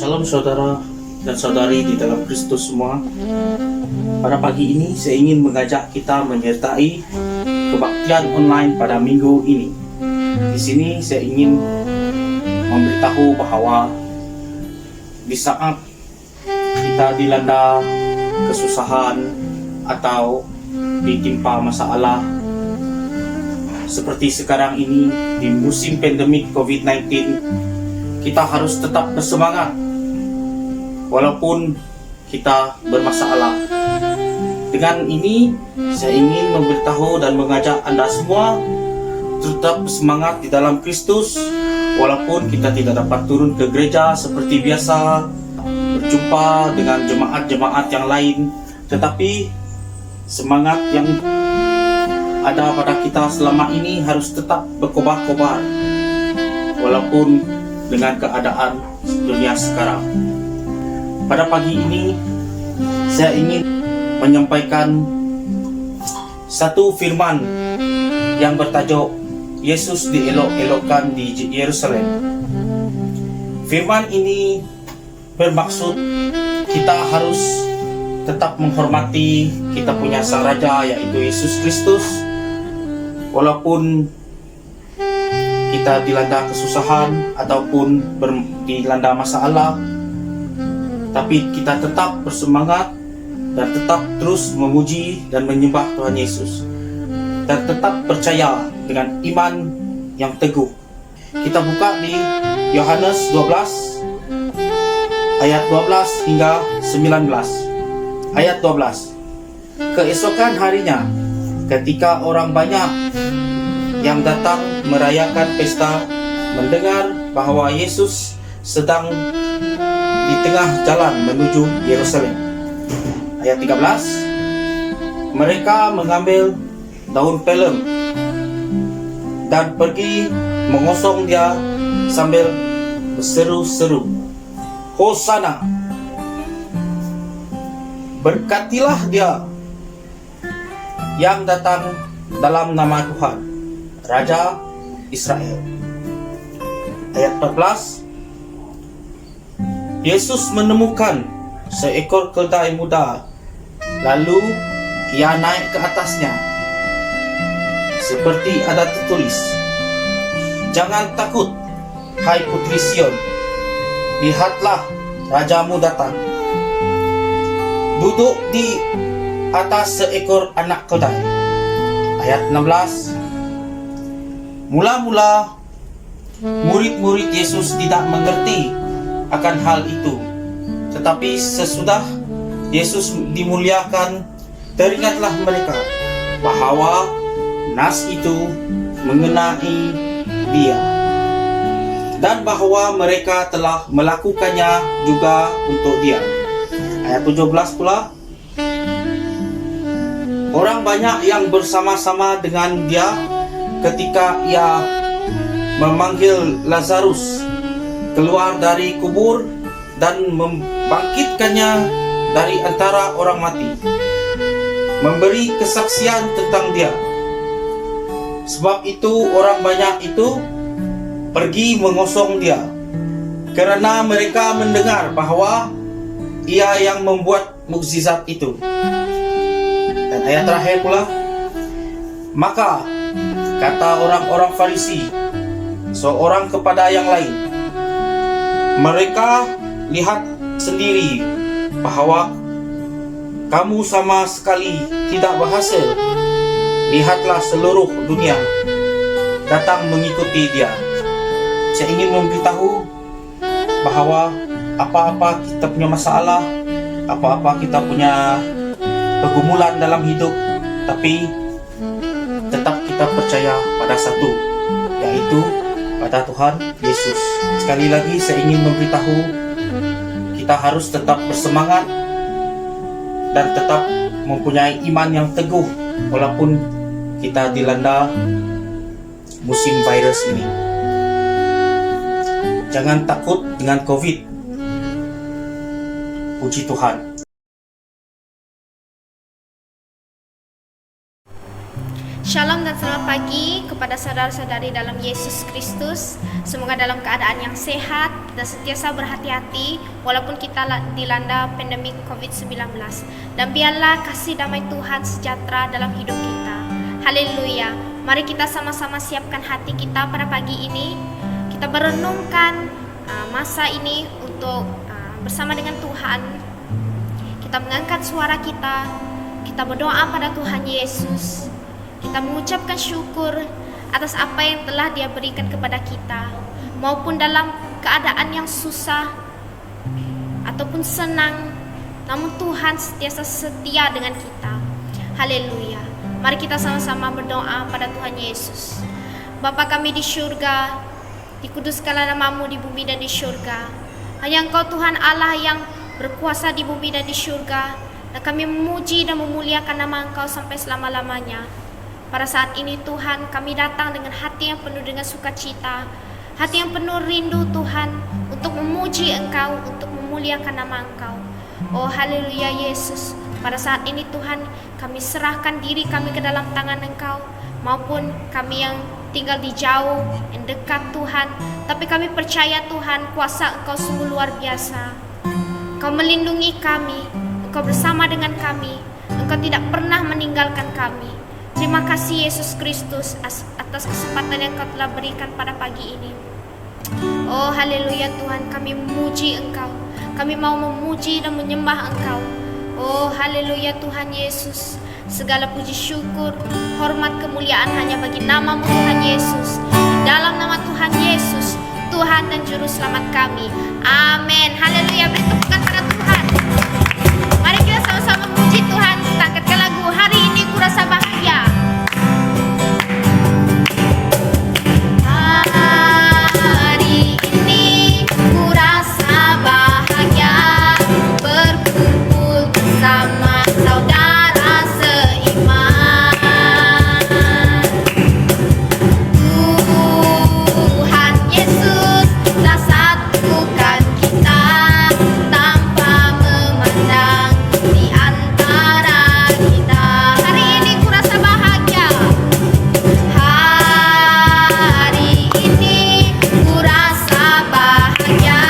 Shalom saudara dan saudari di dalam Kristus semua. Pada pagi ini saya ingin mengajak kita menyertai kebaktian online pada minggu ini. Di sini saya ingin memberitahu bahwa di saat kita dilanda kesusahan atau ditimpa masalah seperti sekarang ini di musim pandemik COVID-19, kita harus tetap bersemangat walaupun kita bermasalah. Dengan ini saya ingin memberitahu dan mengajak Anda semua tetap bersemangat di dalam Kristus walaupun kita tidak dapat turun ke gereja seperti biasa, berjumpa dengan jemaat-jemaat yang lain, tetapi semangat yang ada pada kita selama ini harus tetap berkobar-kobar walaupun dengan keadaan dunia sekarang. Pada pagi ini saya ingin menyampaikan satu firman yang bertajuk Yesus dielok-elokkan di Yerusalem. Firman ini bermaksud kita harus tetap menghormati kita punya Sang Raja, yaitu Yesus Kristus. Walaupun kita dilanda kesusahan ataupun dilanda masalah, tapi kita tetap bersemangat dan tetap terus memuji dan menyembah Tuhan Yesus, dan tetap percaya dengan iman yang teguh. Kita buka di Yohanes 12 ayat 12 hingga 19. Ayat 12. Keesokan harinya, ketika orang banyak yang datang merayakan pesta mendengar bahwa Yesus sedang di tengah jalan menuju Yerusalem. Ayat 13. Mereka mengambil daun palem dan pergi mengosong dia sambil berseru-seru, Hosana, berkatilah dia yang datang dalam nama Tuhan, Raja Israel. Ayat 14. Yesus menemukan seekor keledai muda, lalu ia naik ke atasnya, seperti ada tertulis, jangan takut, hai putri Sion, lihatlah rajamu datang, duduk di atas seekor anak keledai. Ayat 16. Mula-mula murid-murid Yesus tidak mengerti akan hal itu, tetapi sesudah Yesus dimuliakan, teringatlah mereka bahwa nas itu mengenai dia, dan bahwa mereka telah melakukannya juga untuk dia. Ayat 17 pula, orang banyak yang bersama-sama dengan dia ketika ia memanggil Lazarus keluar dari kubur dan membangkitkannya dari antara orang mati, memberi kesaksian tentang dia. Sebab itu orang banyak itu pergi mengosong dia, karena mereka mendengar bahwa ia yang membuat mukjizat itu. Dan ayat terakhir pula, maka kata orang-orang Farisi seorang kepada yang lain, mereka lihat sendiri bahwa kamu sama sekali tidak berhasil. Lihatlah seluruh dunia datang mengikuti dia. Saya ingin memberitahu bahwa apa-apa kita punya masalah, apa-apa kita punya pergumulan dalam hidup, tapi tetap kita percaya pada satu, yaitu pada Tuhan Yesus. Sekali lagi saya ingin memberitahu, kita harus tetap bersemangat dan tetap mempunyai iman yang teguh walaupun kita dilanda musim virus ini. Jangan takut dengan COVID. Puji Tuhan. Shalom dan selamat pagi kepada saudara-saudari dalam Yesus Kristus. Semoga dalam keadaan yang sehat dan sentiasa berhati-hati walaupun kita dilanda pandemi COVID-19. Dan biarlah kasih damai Tuhan sejahtera dalam hidup kita. Haleluya. Mari kita sama-sama siapkan hati kita pada pagi ini. Kita merenungkan masa ini untuk bersama dengan Tuhan. Kita mengangkat suara kita. Kita berdoa pada Tuhan Yesus. Kita mengucapkan syukur atas apa yang telah Dia berikan kepada kita, maupun dalam keadaan yang susah ataupun senang, namun Tuhan sentiasa setia dengan kita. Haleluya. Mari kita sama-sama berdoa pada Tuhan Yesus. Bapa kami di syurga, dikuduskanlah nama-Mu di bumi dan di syurga. Hanya Engkau Tuhan Allah yang berkuasa di bumi dan di syurga, dan kami memuji dan memuliakan nama Engkau sampai selama-lamanya. Pada saat ini Tuhan, kami datang dengan hati yang penuh dengan sukacita, hati yang penuh rindu Tuhan, untuk memuji Engkau, untuk memuliakan nama Engkau. Oh haleluya Yesus. Pada saat ini Tuhan, kami serahkan diri kami ke dalam tangan Engkau, maupun kami yang tinggal di jauh, yang dekat Tuhan. Tapi kami percaya Tuhan, kuasa Engkau sungguh luar biasa. Engkau melindungi kami, Engkau bersama dengan kami, Engkau tidak pernah meninggalkan kami. Terima kasih Yesus Kristus atas kesempatan yang Kau telah berikan pada pagi ini. Oh haleluya Tuhan, kami memuji Engkau. Kami mau memuji dan menyembah Engkau. Oh haleluya Tuhan Yesus. Segala puji syukur, hormat, kemuliaan hanya bagi nama-Mu Tuhan Yesus. Di dalam nama Tuhan Yesus, Tuhan dan Juru Selamat kami. Amin. Haleluya. Beri tepukan pada Tuhan. Mari kita sama-sama memuji Tuhan. Kita angkatkan lagu Hari Ini Kurasa Bahagia. Hari ini kurasa bahagia, berkumpul bersama saudara seiman. Tuhan Yesus telah satukan kita tanpa memandang di antara kita. Hari ini kurasa bahagia. Hari ini kurasa bahagia,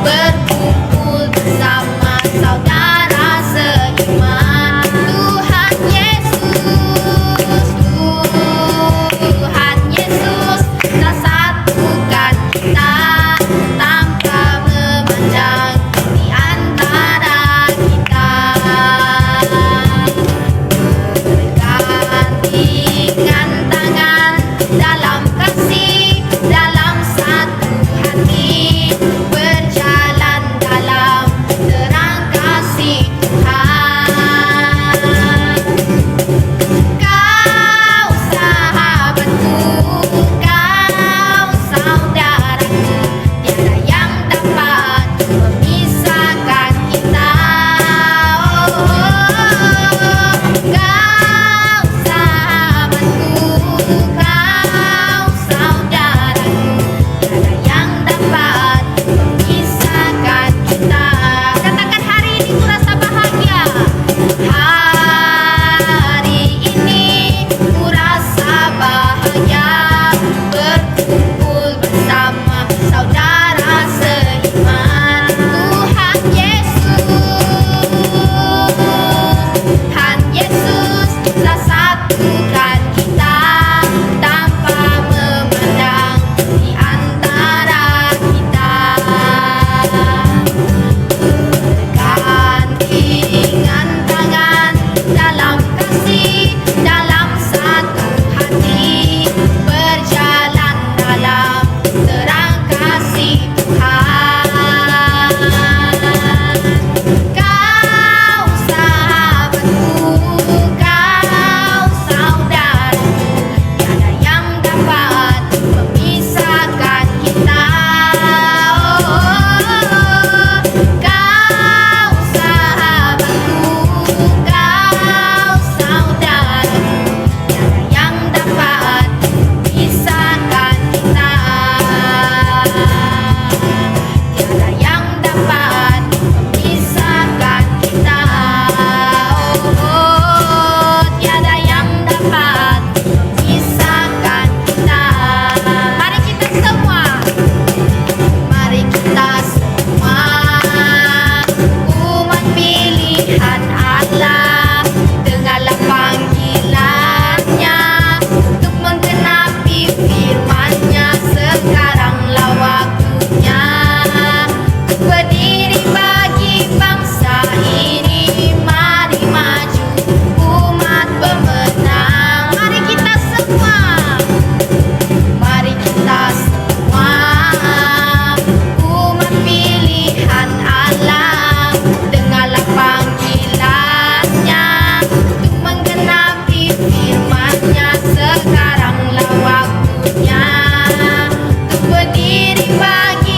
berkumpul bersama saudara seiman. Tuhan Yesus telah satukan kita tanpa memandang di antara kita. Bergandengan tangan dalam kasih, dalam satu hati, berjalan dalam terang kasih Tuhan. Kau sahabatku, kau saudaraku,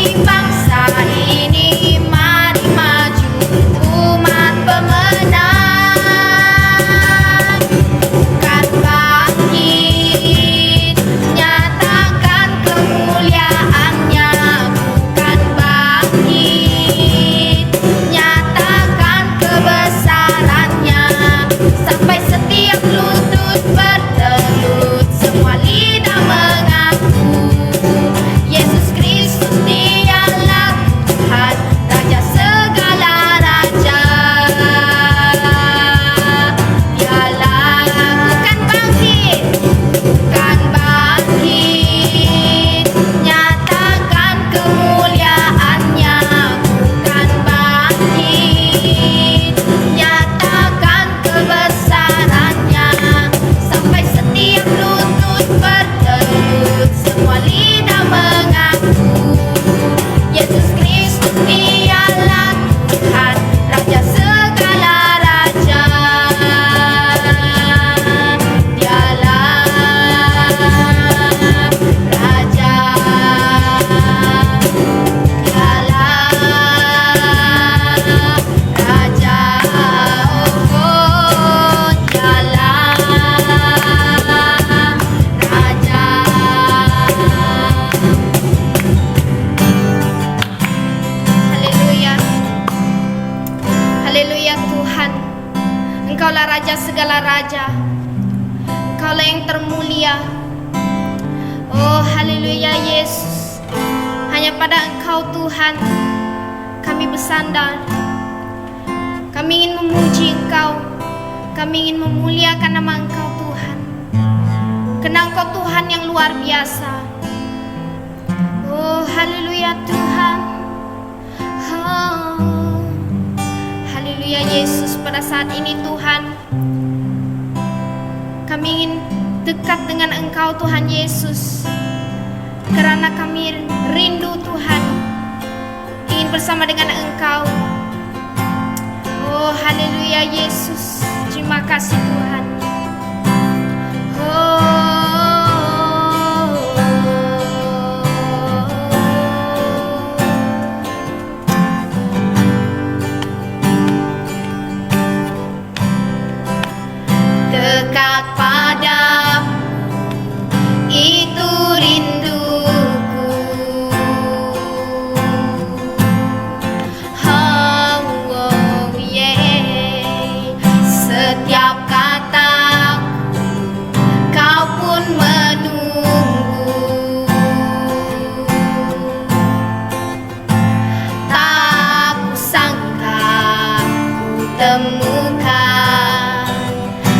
Bagi bangsa ini mari maju, umat pemenang. Bukan bangkit, nyatakan kemuliaannya. Bukan bangkit, nyatakan kebesarannya. Sampai setiap lutut bertelut, semua lidah mengaku Yesus Kristus dialah Tuhan, Raja segala raja. Dialah bukan bangkit, nyatakan kemuliaannya. Bukan bangkit, nyatakan kebesarannya. Sampai setiap lutut bertelut, semua lidah mengaku Yesus Kristus dialah Tuhan, Raja segala raja. Dialah Raja, dialah Raja, oh dialah Raja. Haleluya, haleluya Tuhan, Engkaulah Raja segala raja, Engkaulah yang termulia. Oh haleluya Yesus, hanya pada Engkau Tuhan kami bersandar. Kami ingin memuji Engkau, kami ingin memuliakan nama Engkau Tuhan, karena Engkau Tuhan yang luar biasa. Oh haleluya Tuhan, oh haleluya Yesus. Pada saat ini Tuhan, kami ingin dekat dengan Engkau Tuhan Yesus, karena kami rindu Tuhan, ingin bersama dengan Engkau. Oh haleluya Yesus, terima kasih Tuhan. Dekat padamu itu rinduku. Oh, oh yeah. Setiap kataku kau pun menunggu. Tak kusangka ku temukan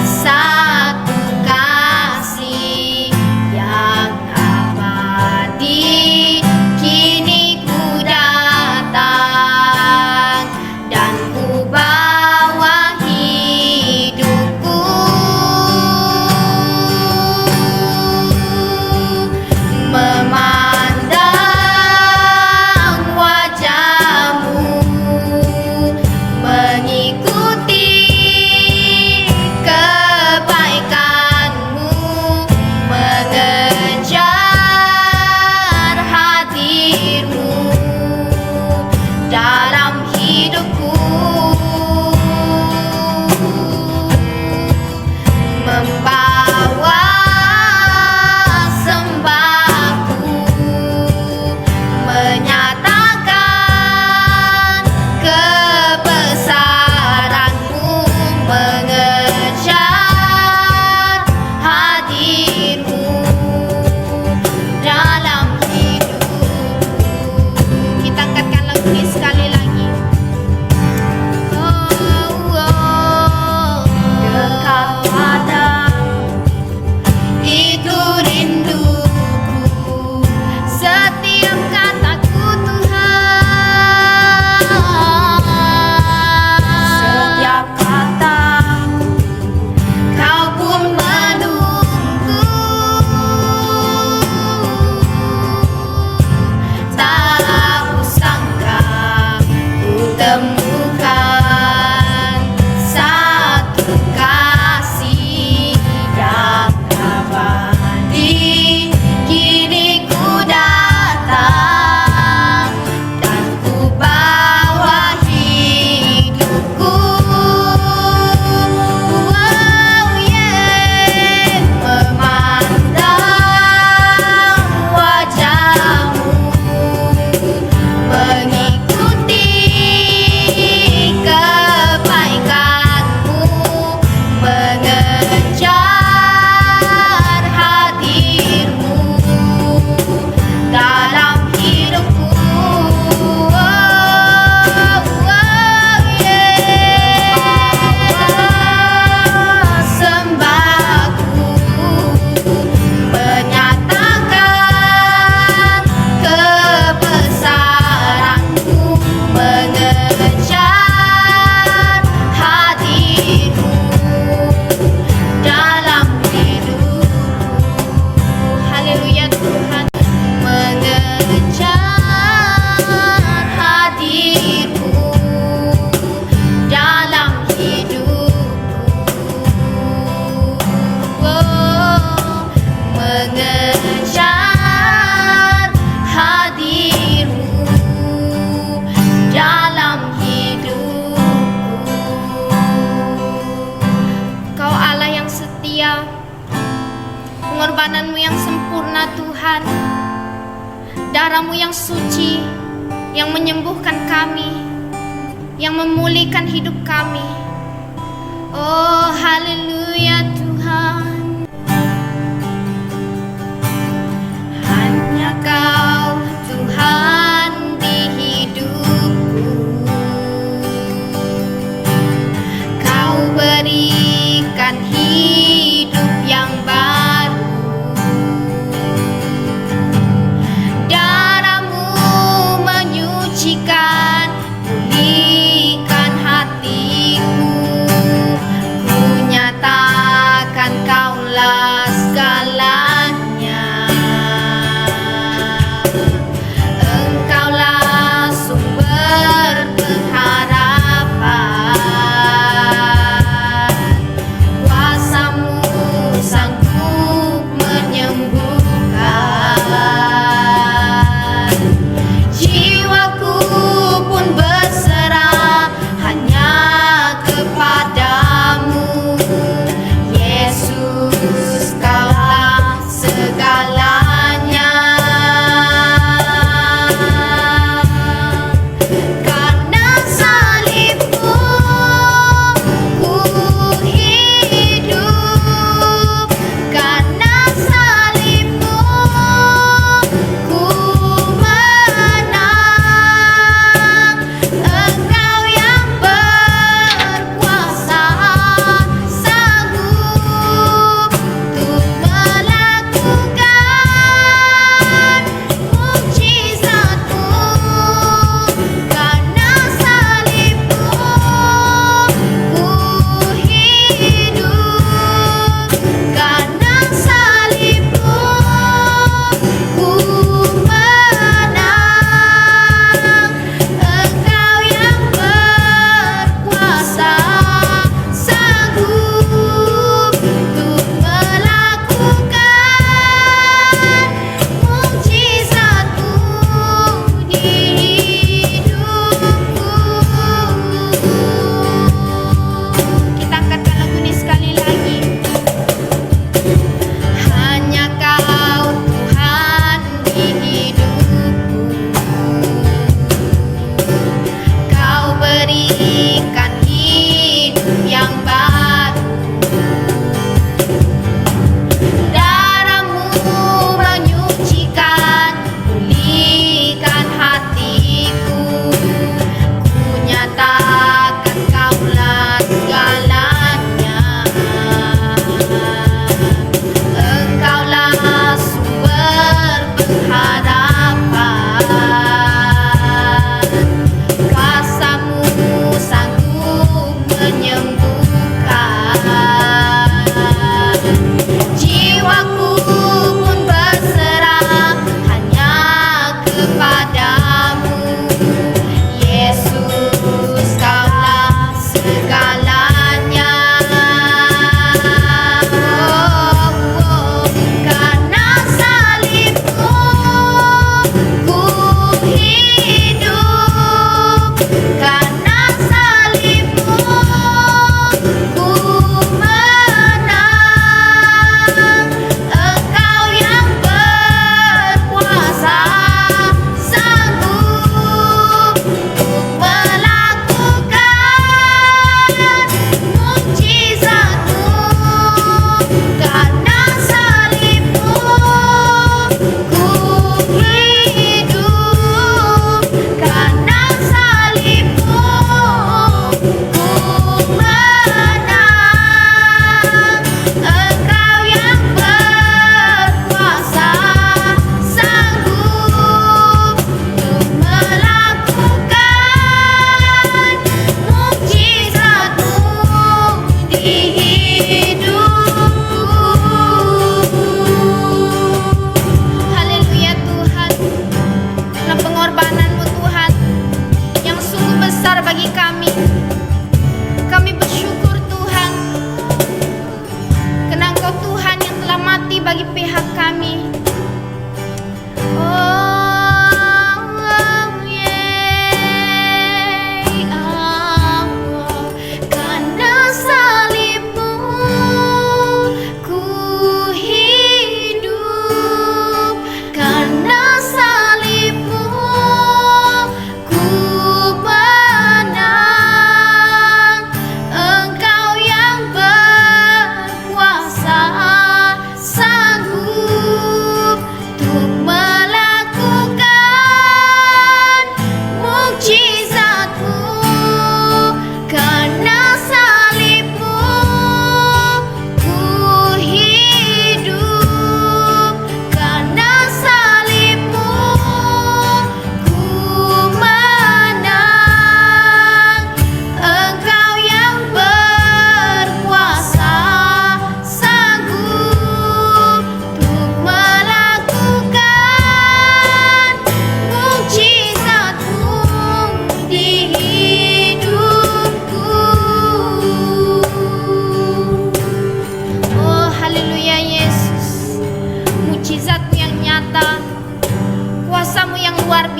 satu kasih yang abadi. Kini ku datang dan ku bawa hidupku, memandang wajahmu, mengikuti kebaikanmu, mengejar hadirmu dalam hidupku, membawa sembahku, menyatakan kebesaranmu, mengejar hadirmu dalam hidupku. Kita angkatkan lagu ini sekali lagi. Oh, oh, dekat padamu itu rinduku. Setiap kataku Tuhan, setiap katamu kau pun menunggu. Tak kusangka darah-Mu yang suci, yang menyembuhkan kami, yang memulihkan hidup kami. Oh, haleluya Tuhan. Hanya Kau Tuhan di hidupku. Kau berikan hidup yang baru. Darah-Mu menyucikan, pulihkan hatiku. Ku nyatakan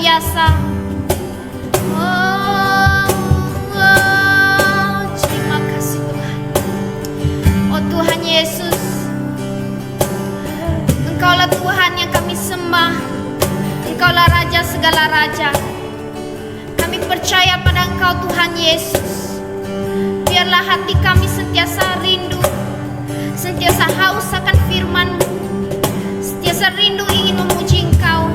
biasa. Terima kasih Tuhan. Oh Tuhan Yesus, Engkaulah Tuhan yang kami sembah. Engkaulah Raja segala raja. Kami percaya pada Engkau Tuhan Yesus. Biarlah hati kami sentiasa rindu, sentiasa haus akan firman-Mu, sentiasa rindu ingin memuji Engkau.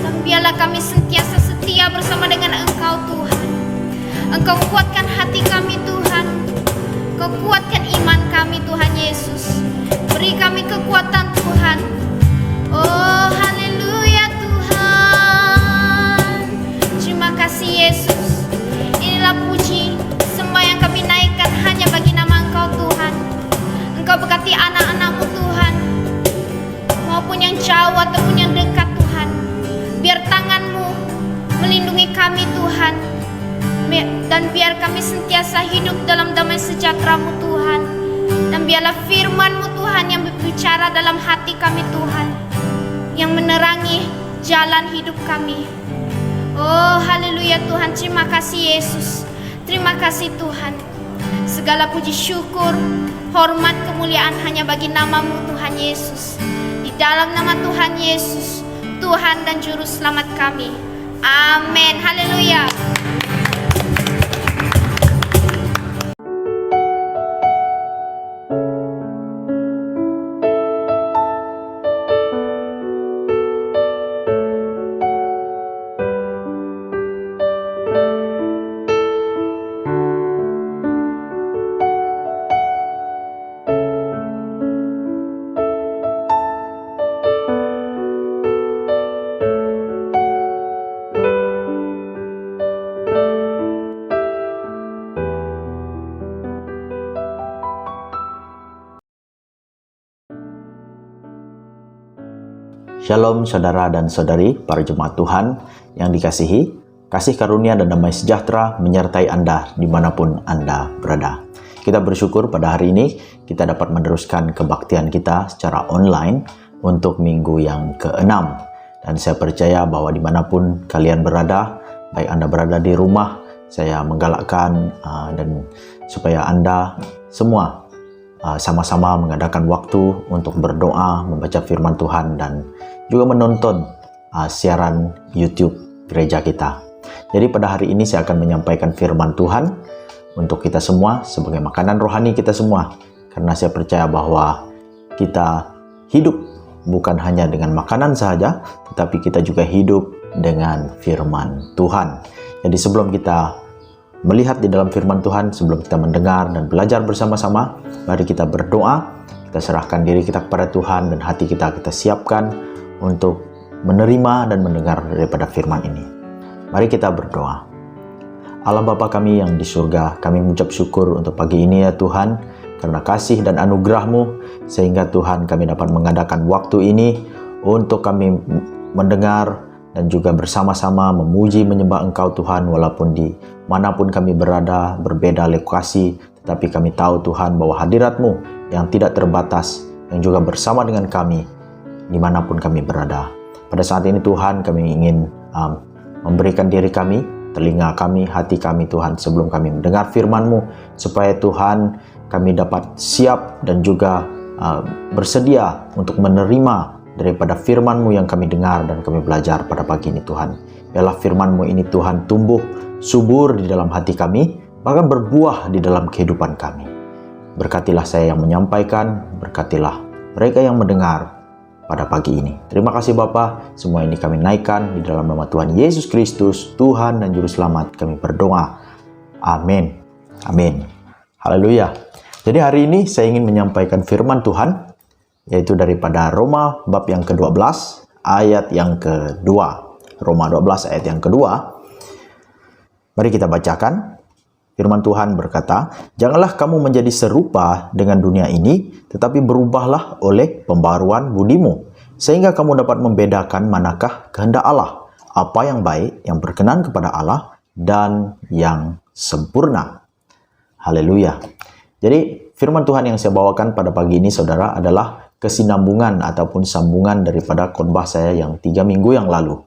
Dan biarlah kami sentiasa setia bersama dengan Engkau Tuhan. Engkau kuatkan hati kami Tuhan. Engkau kuatkan iman kami Tuhan Yesus. Beri kami kekuatan Tuhan. Oh haleluya Tuhan. Terima kasih Yesus. Inilah puji sembah yang kami naikkan hanya bagi nama Engkau Tuhan. Engkau berkati anak-anak-Mu Tuhan, maupun yang jauh ataupun yang dekat Tuhan. Biar tangan-Mu melindungi kami Tuhan, dan biar kami sentiasa hidup dalam damai sejahtera-Mu Tuhan. Dan biarlah firman-Mu Tuhan yang berbicara dalam hati kami Tuhan, yang menerangi jalan hidup kami. Oh haleluya Tuhan. Terima kasih Yesus. Terima kasih Tuhan. Segala puji syukur, hormat, kemuliaan hanya bagi nama-Mu Tuhan Yesus. Di dalam nama Tuhan Yesus, Tuhan dan Juru Selamat kami. Amin. Haleluya. Shalom saudara dan saudari, para jemaat Tuhan yang dikasihi, kasih karunia dan damai sejahtera menyertai Anda dimanapun Anda berada. Kita bersyukur pada hari ini kita dapat meneruskan kebaktian kita secara online untuk minggu yang ke-6. Dan saya percaya bahwa dimanapun kalian berada, baik Anda berada di rumah, saya menggalakkan dan supaya Anda semua sama-sama mengadakan waktu untuk berdoa, membaca firman Tuhan, dan juga menonton siaran YouTube gereja kita. Jadi pada hari ini saya akan menyampaikan firman Tuhan untuk kita semua sebagai makanan rohani kita semua. Karena saya percaya bahwa kita hidup bukan hanya dengan makanan saja, tetapi kita juga hidup dengan firman Tuhan. Jadi sebelum kita melihat di dalam firman Tuhan, sebelum kita mendengar dan belajar bersama-sama, mari kita berdoa, kita serahkan diri kita kepada Tuhan dan hati kita siapkan untuk menerima dan mendengar daripada firman ini. Mari kita berdoa. Allah Bapa kami yang di surga, kami mengucap syukur untuk pagi ini ya Tuhan, karena kasih dan anugerah-Mu, sehingga Tuhan kami dapat mengadakan waktu ini untuk kami mendengar dan juga bersama-sama memuji menyembah Engkau Tuhan, walaupun di manapun kami berada, berbeda lokasi, tetapi kami tahu Tuhan bahwa hadirat-Mu yang tidak terbatas, yang juga bersama dengan kami dimanapun kami berada. Pada saat ini Tuhan kami ingin memberikan diri kami, telinga kami, hati kami Tuhan, sebelum kami mendengar firman-Mu, supaya Tuhan kami dapat siap dan juga bersedia untuk menerima daripada firman-Mu yang kami dengar dan kami belajar pada pagi ini Tuhan. Biarlah firman-Mu ini Tuhan tumbuh subur di dalam hati kami, bahkan berbuah di dalam kehidupan kami. Berkatilah saya yang menyampaikan, berkatilah mereka yang mendengar pada pagi ini. Terima kasih Bapa, semua ini kami naikkan di dalam nama Tuhan Yesus Kristus, Tuhan dan Juru Selamat kami berdoa. Amin. Amin. Haleluya. Jadi hari ini saya ingin menyampaikan firman Tuhan, yaitu daripada Roma bab yang ke-12 ayat yang kedua. Roma 12 ayat yang kedua. Mari kita bacakan. Firman Tuhan berkata, "Janganlah kamu menjadi serupa dengan dunia ini, tetapi berubahlah oleh pembaruan budimu, sehingga kamu dapat membedakan manakah kehendak Allah, apa yang baik, yang berkenan kepada Allah, dan yang sempurna." Haleluya. Jadi firman Tuhan yang saya bawakan pada pagi ini saudara adalah kesinambungan ataupun sambungan daripada khotbah saya yang 3 minggu yang lalu.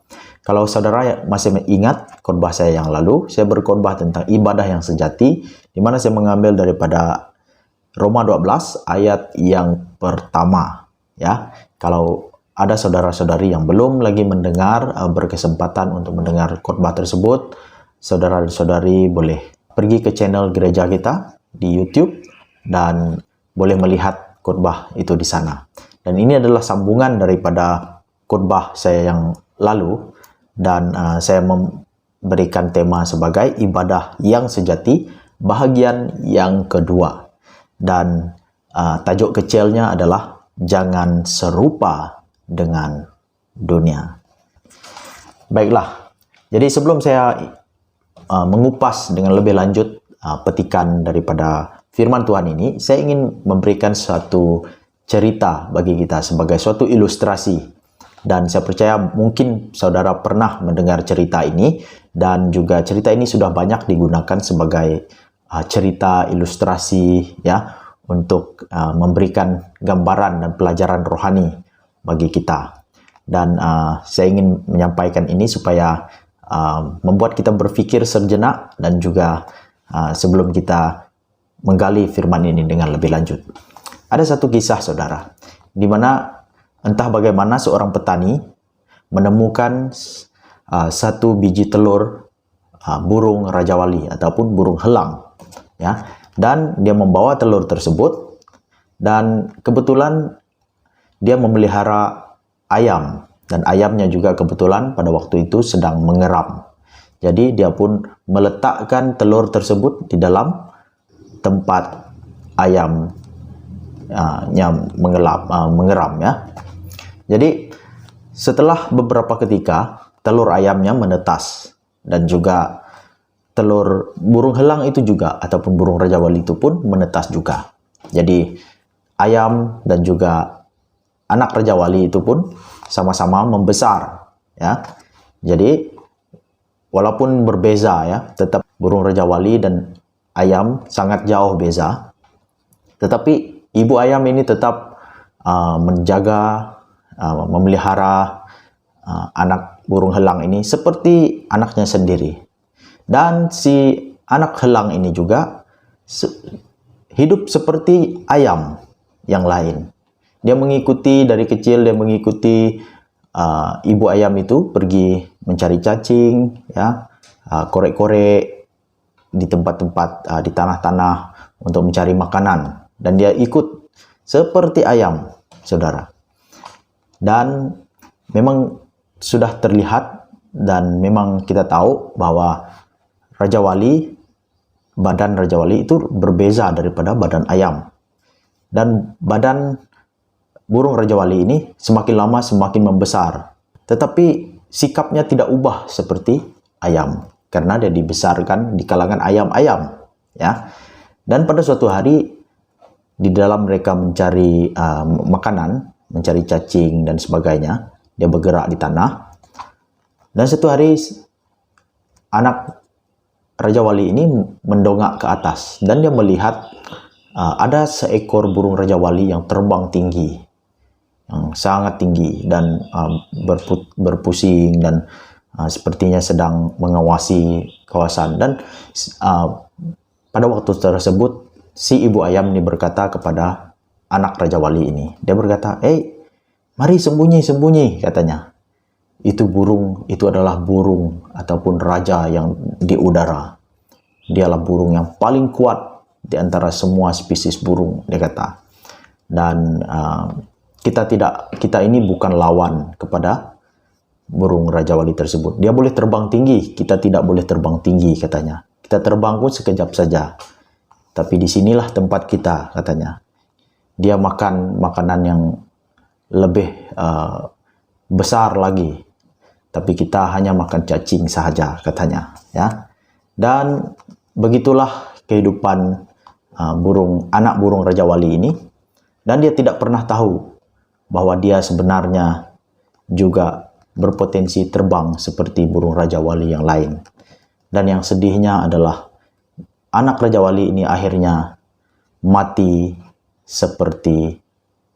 Kalau saudara masih ingat khotbah saya yang lalu, saya berkhotbah tentang ibadah yang sejati, di mana saya mengambil daripada Roma 12 ayat yang pertama. Ya, kalau ada saudara-saudari yang belum lagi mendengar, berkesempatan untuk mendengar khotbah tersebut, saudara dan saudari boleh pergi ke channel gereja kita di YouTube dan boleh melihat khotbah itu di sana. Dan ini adalah sambungan daripada khotbah saya yang lalu, dan saya memberikan tema sebagai ibadah yang sejati bahagian yang kedua, dan tajuk kecilnya adalah jangan serupa dengan dunia. Baiklah, jadi sebelum saya mengupas dengan lebih lanjut petikan daripada firman Tuhan ini, saya ingin memberikan suatu cerita bagi kita sebagai suatu ilustrasi. Dan saya percaya mungkin saudara pernah mendengar cerita ini, dan juga cerita ini sudah banyak digunakan sebagai cerita ilustrasi ya, untuk memberikan gambaran dan pelajaran rohani bagi kita. Dan saya ingin menyampaikan ini supaya membuat kita berpikir sejenak, dan juga sebelum kita menggali firman ini dengan lebih lanjut. Ada satu kisah saudara, di mana entah bagaimana seorang petani menemukan satu biji telur burung rajawali ataupun burung helang, ya, dan dia membawa telur tersebut, dan kebetulan dia memelihara ayam, dan ayamnya juga kebetulan pada waktu itu sedang mengeram. Jadi dia pun meletakkan telur tersebut di dalam tempat ayam mengeram ya. Jadi setelah beberapa ketika telur ayamnya menetas, dan juga telur burung helang itu juga ataupun burung rajawali itu pun menetas juga. Jadi ayam dan juga anak rajawali itu pun sama-sama membesar ya. Jadi walaupun berbeza ya, tetap burung rajawali dan ayam sangat jauh beza, tetapi ibu ayam ini tetap menjaga, memelihara anak burung helang ini seperti anaknya sendiri. Dan si anak helang ini juga hidup seperti ayam yang lain. Dia mengikuti dari kecil, dia mengikuti ibu ayam itu pergi mencari cacing, ya, korek-korek di tempat-tempat, di tanah-tanah untuk mencari makanan. Dan dia ikut seperti ayam, saudara. Dan memang sudah terlihat, dan memang kita tahu bahwa badan rajawali itu berbeza daripada badan ayam. Dan badan burung rajawali ini semakin lama semakin membesar. Tetapi sikapnya tidak ubah seperti ayam, karena dia dibesarkan di kalangan ayam-ayam. Ya. Dan pada suatu hari, di dalam mereka mencari makanan, mencari cacing dan sebagainya, dia bergerak di tanah. Dan satu hari anak rajawali ini mendongak ke atas, dan dia melihat ada seekor burung rajawali yang terbang tinggi, yang sangat tinggi, dan berpusing, dan sepertinya sedang mengawasi kawasan. Dan pada waktu tersebut si ibu ayam ini berkata kepada anak rajawali ini, dia berkata, mari sembunyi-sembunyi, katanya. Itu adalah burung ataupun raja yang di udara. Dialah burung yang paling kuat di antara semua spesies burung, dia kata. Dan kita ini bukan lawan kepada burung rajawali tersebut. Dia boleh terbang tinggi, kita tidak boleh terbang tinggi, katanya. Kita terbang pun sekejap saja. Tapi disinilah tempat kita, katanya. Dia makan makanan yang lebih besar lagi, tapi kita hanya makan cacing sahaja, katanya. Ya, dan begitulah kehidupan anak burung rajawali ini. Dan dia tidak pernah tahu bahwa dia sebenarnya juga berpotensi terbang seperti burung rajawali yang lain. Dan yang sedihnya adalah anak rajawali ini akhirnya mati seperti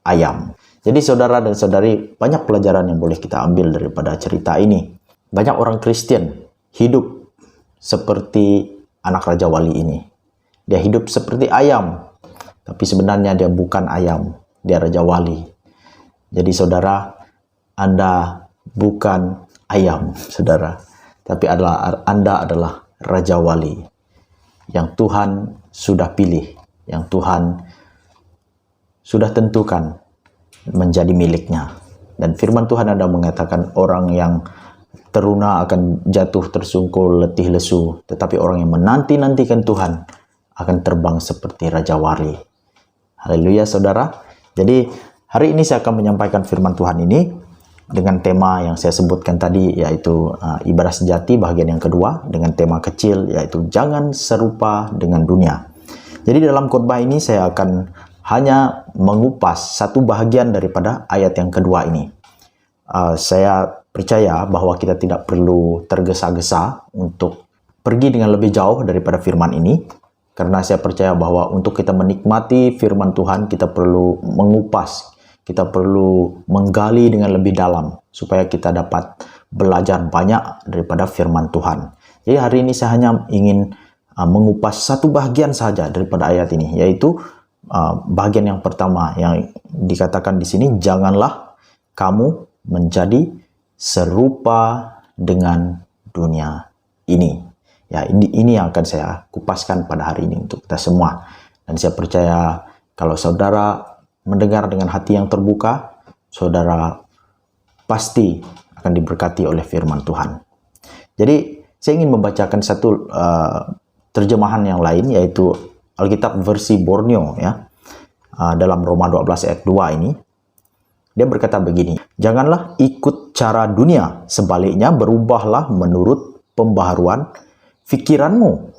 ayam. Jadi saudara dan saudari, banyak pelajaran yang boleh kita ambil daripada cerita ini. banyak orang Kristen hidup seperti anak Raja Wali ini. Dia hidup seperti ayam, tapi sebenarnya dia bukan ayam, dia Raja Wali. Jadi saudara, Anda bukan ayam, saudara, tapi Anda adalah Raja Wali yang Tuhan sudah pilih, yang Tuhan sudah tentukan menjadi miliknya. Dan firman Tuhan ada mengatakan orang yang teruna akan jatuh tersungkur letih lesu, tetapi orang yang menanti-nantikan Tuhan akan terbang seperti Raja Wali. Haleluya saudara. Jadi hari ini saya akan menyampaikan firman Tuhan ini dengan tema yang saya sebutkan tadi, yaitu ibadah sejati bagian yang kedua, dengan tema kecil yaitu jangan serupa dengan dunia. Jadi dalam khotbah ini saya akan hanya mengupas satu bahagian daripada ayat yang kedua ini. Saya percaya bahwa kita tidak perlu tergesa-gesa untuk pergi dengan lebih jauh daripada firman ini, karena saya percaya bahwa untuk kita menikmati firman Tuhan, kita perlu mengupas, kita perlu menggali dengan lebih dalam, supaya kita dapat belajar banyak daripada firman Tuhan. Jadi hari ini saya hanya ingin mengupas satu bahagian saja daripada ayat ini, yaitu bagian yang pertama yang dikatakan di sini, janganlah kamu menjadi serupa dengan dunia ini. Ya, ini yang akan saya kupaskan pada hari ini untuk kita semua. Dan saya percaya kalau saudara mendengar dengan hati yang terbuka, saudara pasti akan diberkati oleh firman Tuhan. Jadi saya ingin membacakan satu terjemahan yang lain, yaitu Alkitab versi Borneo, ya. Dalam Roma 12 ayat 2 ini, dia berkata begini, janganlah ikut cara dunia, sebaliknya berubahlah menurut pembaharuan fikiranmu.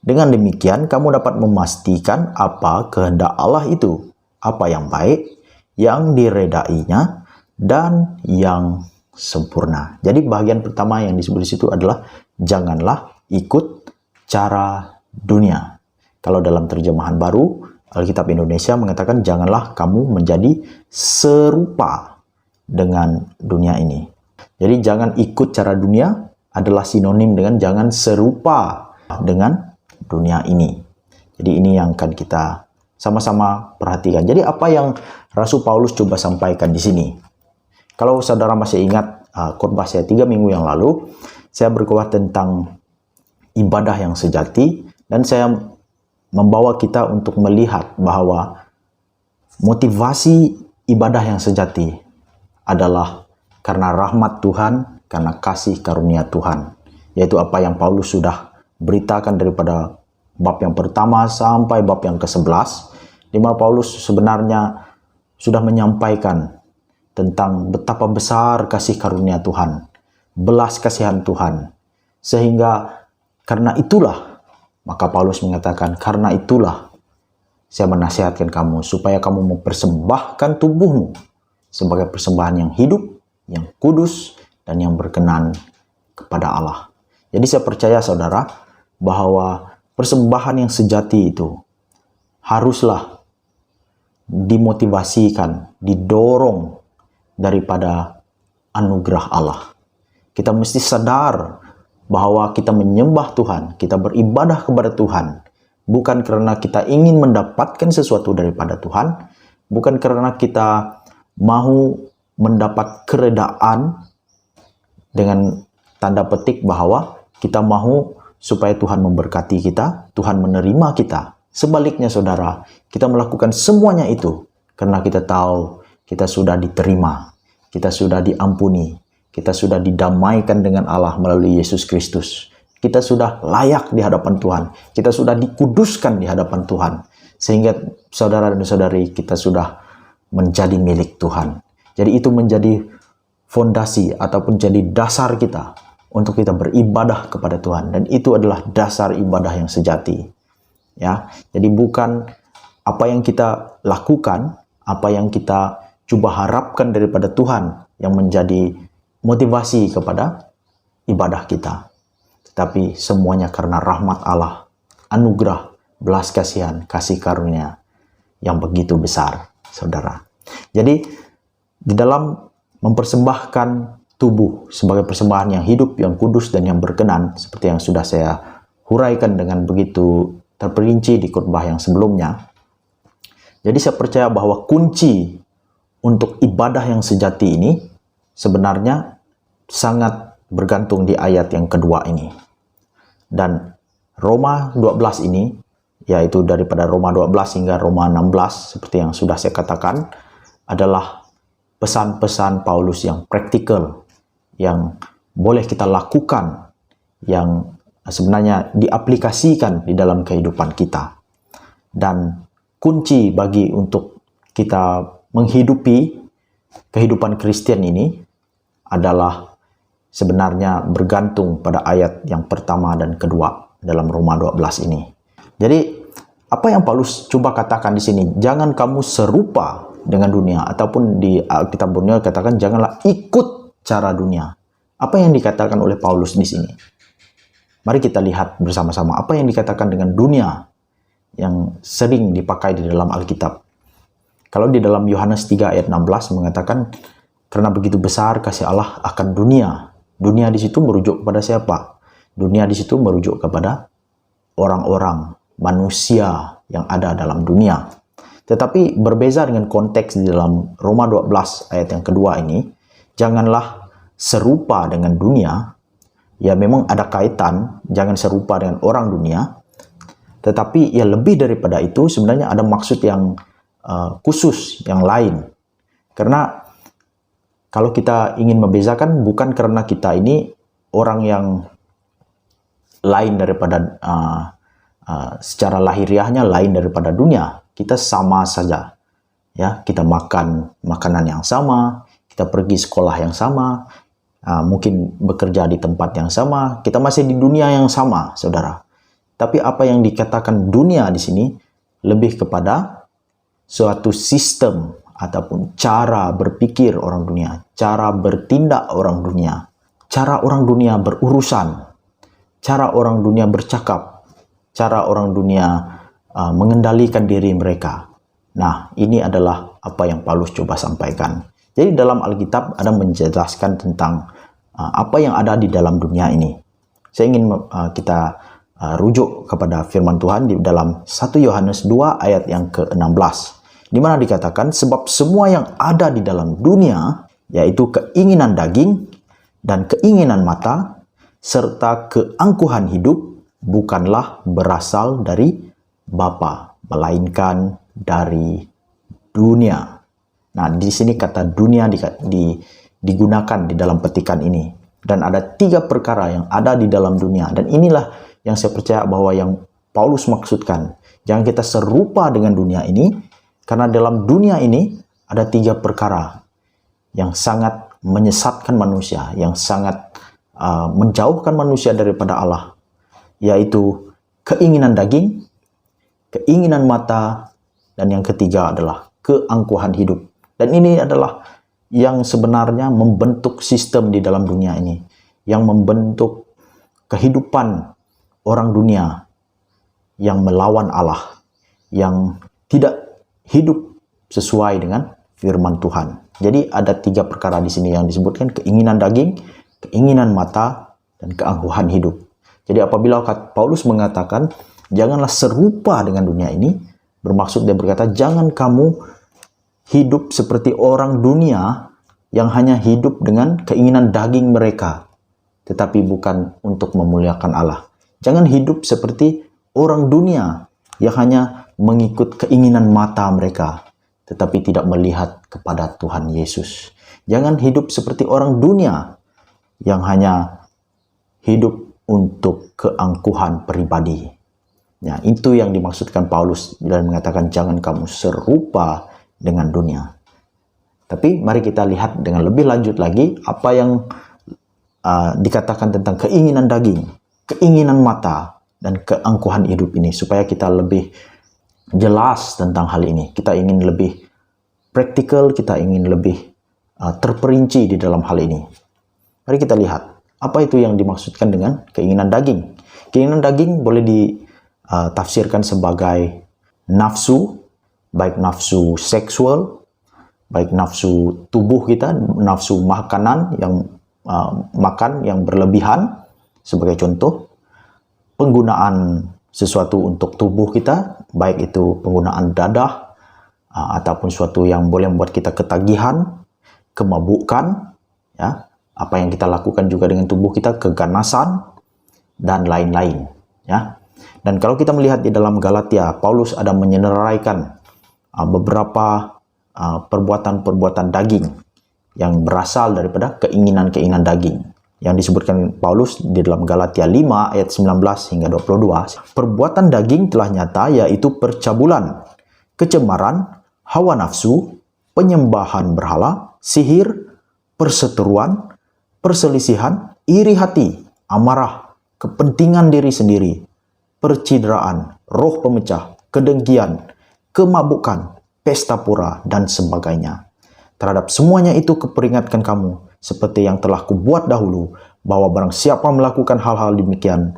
Dengan demikian kamu dapat memastikan apa kehendak Allah itu, apa yang baik, yang diredainya, dan yang sempurna. Jadi bagian pertama yang disebut di situ adalah janganlah ikut cara dunia. Kalau dalam terjemahan baru Alkitab Indonesia mengatakan janganlah kamu menjadi serupa dengan dunia ini. Jadi jangan ikut cara dunia adalah sinonim dengan jangan serupa dengan dunia ini. Jadi ini yang akan kita sama-sama perhatikan. Jadi apa yang Rasul Paulus coba sampaikan di sini? Kalau saudara masih ingat khotbah saya 3 minggu yang lalu, saya berkhotbah tentang ibadah yang sejati, dan saya membawa kita untuk melihat bahwa motivasi ibadah yang sejati adalah karena rahmat Tuhan, karena kasih karunia Tuhan. Yaitu apa yang Paulus sudah beritakan daripada bab yang pertama sampai bab yang ke-11, di mana Paulus sebenarnya sudah menyampaikan tentang betapa besar kasih karunia Tuhan, belas kasihan Tuhan. Sehingga karena itulah, maka Paulus mengatakan, karena itulah saya menasihatkan kamu supaya kamu mempersembahkan tubuhmu sebagai persembahan yang hidup, yang kudus, dan yang berkenan kepada Allah. Jadi saya percaya saudara bahwa persembahan yang sejati itu haruslah dimotivasikan, didorong daripada anugerah Allah. Kita mesti sadar bahwa kita menyembah Tuhan, kita beribadah kepada Tuhan, bukan karena kita ingin mendapatkan sesuatu daripada Tuhan, bukan karena kita mau mendapat keredaan dengan tanda petik bahwa kita mau supaya Tuhan memberkati kita, Tuhan menerima kita. Sebaliknya saudara, kita melakukan semuanya itu karena kita tahu kita sudah diterima, kita sudah diampuni, kita sudah didamaikan dengan Allah melalui Yesus Kristus. Kita sudah layak di hadapan Tuhan. Kita sudah dikuduskan di hadapan Tuhan. Sehingga saudara dan saudari kita sudah menjadi milik Tuhan. Jadi itu menjadi fondasi ataupun jadi dasar kita untuk kita beribadah kepada Tuhan. Dan itu adalah dasar ibadah yang sejati. Ya, jadi bukan apa yang kita lakukan, apa yang kita coba harapkan daripada Tuhan yang menjadi motivasi kepada ibadah kita, tetapi semuanya karena rahmat Allah, anugerah, belas kasihan, kasih karunia yang begitu besar, saudara. Jadi di dalam mempersembahkan tubuh sebagai persembahan yang hidup, yang kudus, dan yang berkenan, seperti yang sudah saya huraikan dengan begitu terperinci di khotbah yang sebelumnya. Jadi saya percaya bahwa kunci untuk ibadah yang sejati ini sebenarnya sangat bergantung di ayat yang kedua ini. Dan Roma 12 ini, yaitu daripada Roma 12 hingga Roma 16, seperti yang sudah saya katakan, adalah pesan-pesan Paulus yang praktikal, yang boleh kita lakukan, yang sebenarnya diaplikasikan di dalam kehidupan kita. Dan kunci bagi untuk kita menghidupi kehidupan Kristen ini adalah sebenarnya bergantung pada ayat yang pertama dan kedua dalam Roma 12 ini. Jadi, apa yang Paulus coba katakan di sini? Jangan kamu serupa dengan dunia, ataupun di Alkitab Borneo katakan janganlah ikut cara dunia. Apa yang dikatakan oleh Paulus di sini? Mari kita lihat bersama-sama apa yang dikatakan dengan dunia yang sering dipakai di dalam Alkitab. Kalau di dalam Yohanes 3 ayat 16 mengatakan, karena begitu besar kasih Allah akan dunia. Dunia di situ merujuk kepada siapa? Dunia di situ merujuk kepada orang-orang, manusia yang ada dalam dunia. Tetapi berbeza dengan konteks di dalam Roma 12 ayat yang kedua ini, janganlah serupa dengan dunia. Ya memang ada kaitan, jangan serupa dengan orang dunia. Tetapi ya lebih daripada itu sebenarnya ada maksud yang khusus, yang lain. Karena kalau kita ingin membezakan, bukan karena kita ini orang yang lain daripada secara lahiriahnya lain daripada dunia. Kita sama saja. Ya, kita makan makanan yang sama, kita pergi sekolah yang sama, mungkin bekerja di tempat yang sama, kita masih di dunia yang sama, saudara. Tapi apa yang dikatakan dunia di sini lebih kepada suatu sistem ataupun cara berpikir orang dunia, cara bertindak orang dunia, cara orang dunia berurusan, cara orang dunia bercakap, cara orang dunia mengendalikan diri mereka. Nah, ini adalah apa yang Paulus coba sampaikan. Jadi dalam Alkitab ada menjelaskan tentang apa yang ada di dalam dunia ini. Saya ingin kita rujuk kepada firman Tuhan di dalam 1 Yohanes 2 ayat yang ke-16. Di mana dikatakan, sebab semua yang ada di dalam dunia, yaitu keinginan daging dan keinginan mata, serta keangkuhan hidup, bukanlah berasal dari Bapa, melainkan dari dunia. Nah, di sini kata dunia digunakan di dalam petikan ini. Dan ada 3 perkara yang ada di dalam dunia. Dan inilah yang saya percaya bahwa yang Paulus maksudkan. Jangan kita serupa dengan dunia ini, karena dalam dunia ini ada 3 perkara yang sangat menyesatkan manusia, yang sangat menjauhkan manusia daripada Allah, yaitu keinginan daging, keinginan mata, dan yang ketiga adalah keangkuhan hidup. Dan ini adalah yang sebenarnya membentuk sistem di dalam dunia ini, yang membentuk kehidupan orang dunia yang melawan Allah, yang tidak hidup sesuai dengan firman Tuhan. Jadi ada 3 perkara di sini yang disebutkan, keinginan daging, keinginan mata, dan keangkuhan hidup. Jadi apabila Paulus mengatakan, janganlah serupa dengan dunia ini, bermaksud dia berkata, jangan kamu hidup seperti orang dunia yang hanya hidup dengan keinginan daging mereka, tetapi bukan untuk memuliakan Allah. Jangan hidup seperti orang dunia yang hanya mengikut keinginan mata mereka, tetapi tidak melihat kepada Tuhan Yesus. Jangan hidup seperti orang dunia yang hanya hidup untuk keangkuhan pribadi. Ya, itu yang dimaksudkan Paulus dan mengatakan jangan kamu serupa dengan dunia. Tapi mari kita lihat dengan lebih lanjut lagi apa yang dikatakan tentang keinginan daging, keinginan mata, dan keangkuhan hidup ini, supaya kita lebih jelas tentang hal ini. Kita ingin lebih praktikal, kita ingin lebih terperinci di dalam hal ini. Mari kita lihat apa itu yang dimaksudkan dengan keinginan daging. Keinginan daging boleh ditafsirkan sebagai nafsu, baik nafsu seksual, baik nafsu tubuh kita, nafsu makanan yang makan yang berlebihan, sebagai contoh, penggunaan sesuatu untuk tubuh kita, baik itu penggunaan dadah, ataupun sesuatu yang boleh membuat kita ketagihan, kemabukan, ya, apa yang kita lakukan juga dengan tubuh kita, keganasan, dan lain-lain, ya. Dan kalau kita melihat di dalam Galatia, Paulus ada menyenaraikan beberapa perbuatan-perbuatan daging yang berasal daripada keinginan-keinginan daging. Yang disebutkan Paulus di dalam Galatia 5 ayat 19 hingga 22. Perbuatan daging telah nyata, yaitu percabulan, kecemaran, hawa nafsu, penyembahan berhala, sihir, perseteruan, perselisihan, iri hati, amarah, kepentingan diri sendiri, percideraan, roh pemecah, kedengkian, kemabukan, pesta pora, dan sebagainya. Terhadap semuanya itu kuperingatkan kamu, seperti yang telah kubuat dahulu, bahwa barang siapa melakukan hal-hal demikian,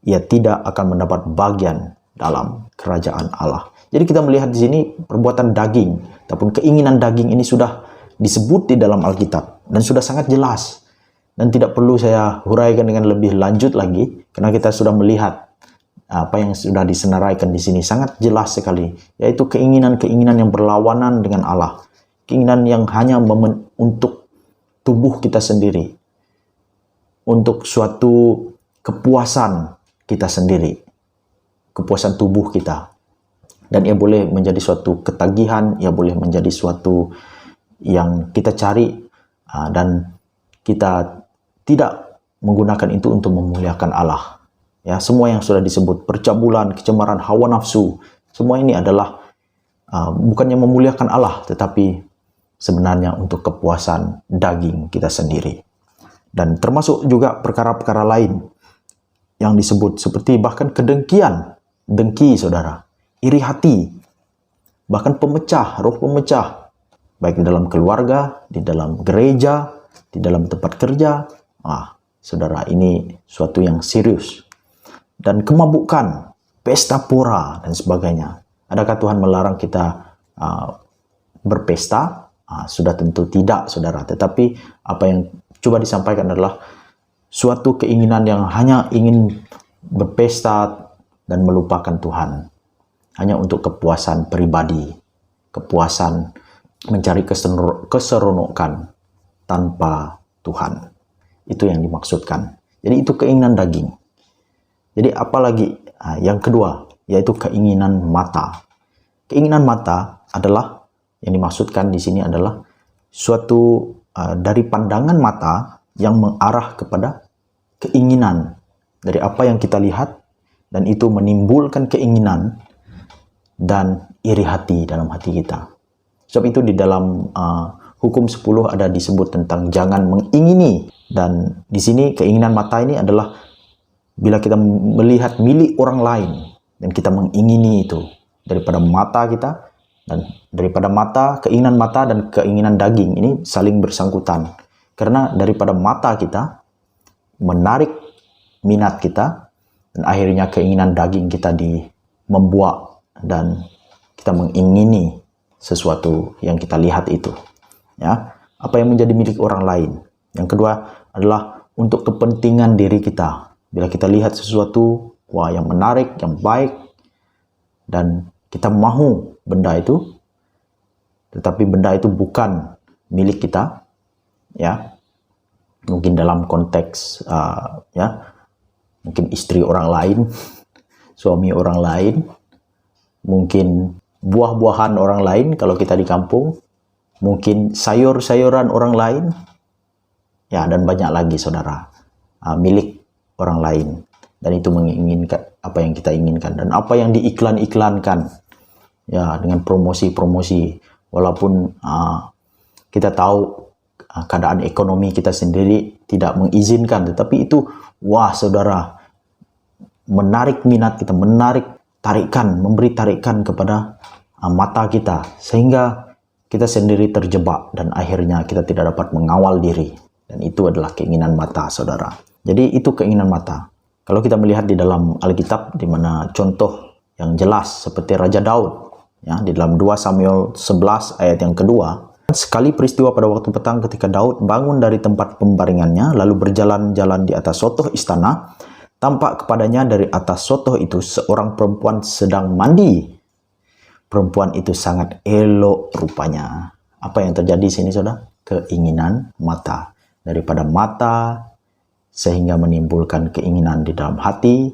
ia tidak akan mendapat bagian dalam kerajaan Allah. Jadi kita melihat di sini perbuatan daging, ataupun keinginan daging ini sudah disebut di dalam Alkitab, dan sudah sangat jelas. Dan tidak perlu saya huraikan dengan lebih lanjut lagi, karena kita sudah melihat apa yang sudah disenaraikan di sini sangat jelas sekali, yaitu keinginan-keinginan yang berlawanan dengan Allah. Keinginan yang hanya untuk tubuh kita sendiri, untuk suatu kepuasan kita sendiri, kepuasan tubuh kita. Dan ia boleh menjadi suatu ketagihan, ia boleh menjadi suatu yang kita cari, dan kita tidak menggunakan itu untuk memuliakan Allah. Ya, semua yang sudah disebut, percabulan, kecemaran, hawa nafsu, semua ini adalah bukannya memuliakan Allah, tetapi sebenarnya untuk kepuasan daging kita sendiri. Dan termasuk juga perkara-perkara lain yang disebut, seperti bahkan kedengkian, dengki saudara, iri hati, bahkan pemecah, roh pemecah, baik di dalam keluarga, di dalam gereja, di dalam tempat kerja. Saudara, ini suatu yang serius. Dan kemabukan, pesta pora, dan sebagainya. Adakah Tuhan melarang kita berpesta? Sudah tentu tidak, saudara. Tetapi apa yang coba disampaikan adalah suatu keinginan yang hanya ingin berpesta dan melupakan Tuhan. Hanya untuk kepuasan pribadi, kepuasan mencari keseronokan tanpa Tuhan. Itu yang dimaksudkan. Jadi itu keinginan daging. Jadi apalagi yang kedua, yaitu keinginan mata. Keinginan mata adalah yang dimaksudkan di sini adalah suatu dari pandangan mata yang mengarah kepada keinginan dari apa yang kita lihat, dan itu menimbulkan keinginan dan iri hati dalam hati kita. Sebab itu di dalam hukum 10 ada disebut tentang jangan mengingini, dan di sini keinginan mata ini adalah bila kita melihat milik orang lain dan kita mengingini itu daripada mata kita. Dan daripada mata, keinginan mata dan keinginan daging ini saling bersangkutan. Karena daripada mata kita menarik minat kita, dan akhirnya keinginan daging kita membuat dan kita mengingini sesuatu yang kita lihat itu. Ya, apa yang menjadi milik orang lain. Yang kedua adalah untuk kepentingan diri kita. Bila kita lihat sesuatu yang menarik, yang baik, dan kita mahu benda itu, tetapi benda itu bukan milik kita, ya, mungkin dalam konteks mungkin istri orang lain, suami orang lain, mungkin buah-buahan orang lain kalau kita di kampung, mungkin sayur-sayuran orang lain, ya, dan banyak lagi saudara, milik orang lain. Dan itu menginginkan apa yang kita inginkan, dan apa yang diiklan-iklankan, ya, dengan promosi-promosi, walaupun kita tahu keadaan ekonomi kita sendiri tidak mengizinkan, tetapi itu, saudara, menarik minat kita, memberi tarikan kepada mata kita, sehingga kita sendiri terjebak, dan akhirnya kita tidak dapat mengawal diri, dan itu adalah keinginan mata, saudara. Jadi itu keinginan mata. Kalau kita melihat di dalam Alkitab, di mana contoh yang jelas seperti Raja Daud, ya, di dalam 2 Samuel 11 ayat yang kedua, Sekali peristiwa pada waktu petang ketika Daud bangun dari tempat pembaringannya, lalu berjalan-jalan di atas sotoh istana, tampak kepadanya dari atas sotoh itu seorang perempuan sedang mandi. Perempuan itu sangat elok rupanya. Apa yang terjadi di sini, saudara? Keinginan mata. Daripada mata, sehingga menimbulkan keinginan di dalam hati,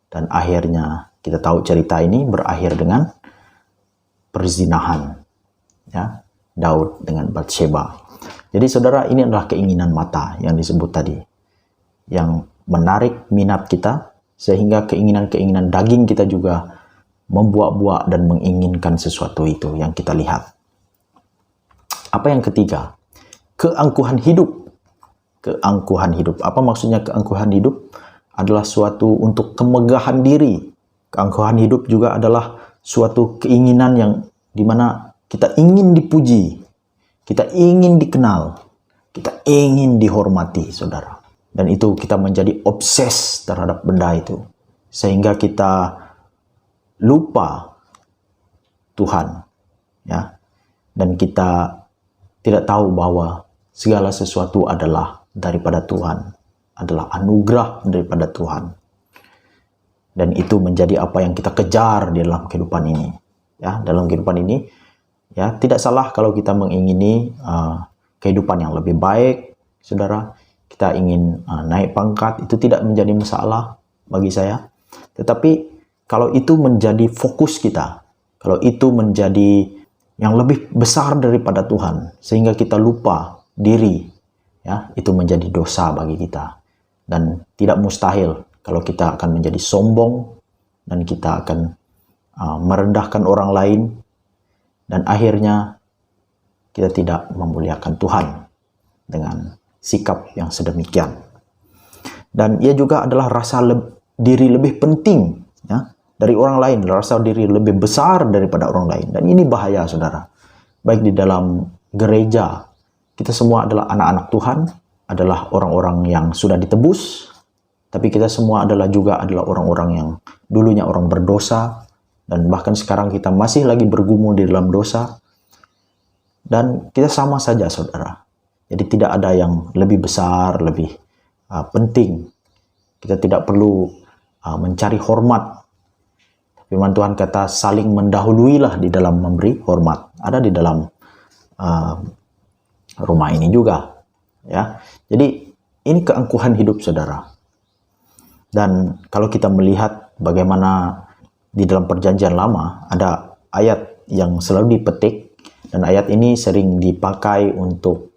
dan akhirnya kita tahu cerita ini berakhir dengan perzinahan. Ya. Daud dengan Batsheba. Jadi saudara, ini adalah keinginan mata yang disebut tadi, yang menarik minat kita sehingga keinginan-keinginan daging kita juga membuak-buak dan menginginkan sesuatu itu yang kita lihat. Apa yang ketiga? Keangkuhan hidup. Keangkuhan hidup. Apa maksudnya keangkuhan hidup? Adalah suatu untuk kemegahan diri. Keangkuhan hidup juga adalah suatu keinginan yang dimana kita ingin dipuji, kita ingin dikenal, kita ingin dihormati, saudara. Dan itu kita menjadi obses terhadap benda itu. Sehingga kita lupa Tuhan. Ya. Dan kita tidak tahu bahwa segala sesuatu adalah daripada Tuhan. Adalah anugerah daripada Tuhan. Dan itu menjadi apa yang kita kejar di dalam kehidupan ini. Ya, dalam kehidupan ini, ya, tidak salah kalau kita mengingini kehidupan yang lebih baik, saudara. Kita ingin naik pangkat, itu tidak menjadi masalah bagi saya. Tetapi kalau itu menjadi fokus kita, kalau itu menjadi yang lebih besar daripada Tuhan, sehingga kita lupa diri, ya, itu menjadi dosa bagi kita. Dan tidak mustahil kalau kita akan menjadi sombong dan kita akan merendahkan orang lain. Dan akhirnya kita tidak memuliakan Tuhan dengan sikap yang sedemikian. Dan ia juga adalah rasa diri lebih penting, ya, dari orang lain, rasa diri lebih besar daripada orang lain. Dan ini bahaya, saudara. Baik di dalam gereja, kita semua adalah anak-anak Tuhan, adalah orang-orang yang sudah ditebus, tapi kita semua adalah orang-orang yang dulunya orang berdosa, dan bahkan sekarang kita masih lagi bergumul di dalam dosa. Dan kita sama saja, saudara. Jadi tidak ada yang lebih besar, lebih penting. Kita tidak perlu mencari hormat. Firman Tuhan kata saling mendahuluilah di dalam memberi hormat. Ada di dalam rumah ini juga. Ya. Jadi ini keangkuhan hidup, saudara. Dan kalau kita melihat bagaimana di dalam perjanjian lama, ada ayat yang selalu dipetik, dan ayat ini sering dipakai untuk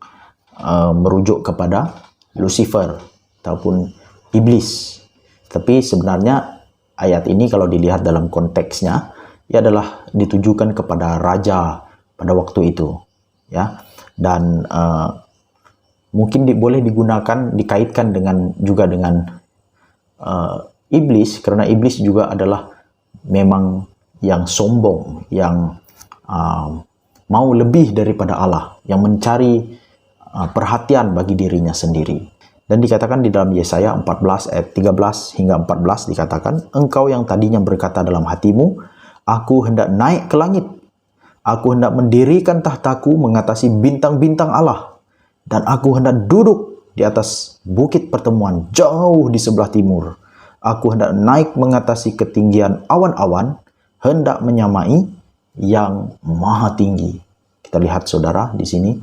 merujuk kepada Lucifer ataupun iblis. Tapi sebenarnya ayat ini kalau dilihat dalam konteksnya, ia adalah ditujukan kepada raja pada waktu itu, ya. Dan mungkin boleh digunakan, dikaitkan juga dengan iblis, karena iblis juga adalah memang yang sombong, yang mau lebih daripada Allah, yang mencari perhatian bagi dirinya sendiri. Dan dikatakan di dalam Yesaya 14 ayat 13 hingga 14 dikatakan, engkau yang tadinya berkata dalam hatimu, aku hendak naik ke langit, aku hendak mendirikan tahtaku mengatasi bintang-bintang Allah, dan aku hendak duduk di atas bukit pertemuan jauh di sebelah timur. Aku hendak naik mengatasi ketinggian awan-awan, hendak menyamai yang maha tinggi. Kita lihat, saudara, di sini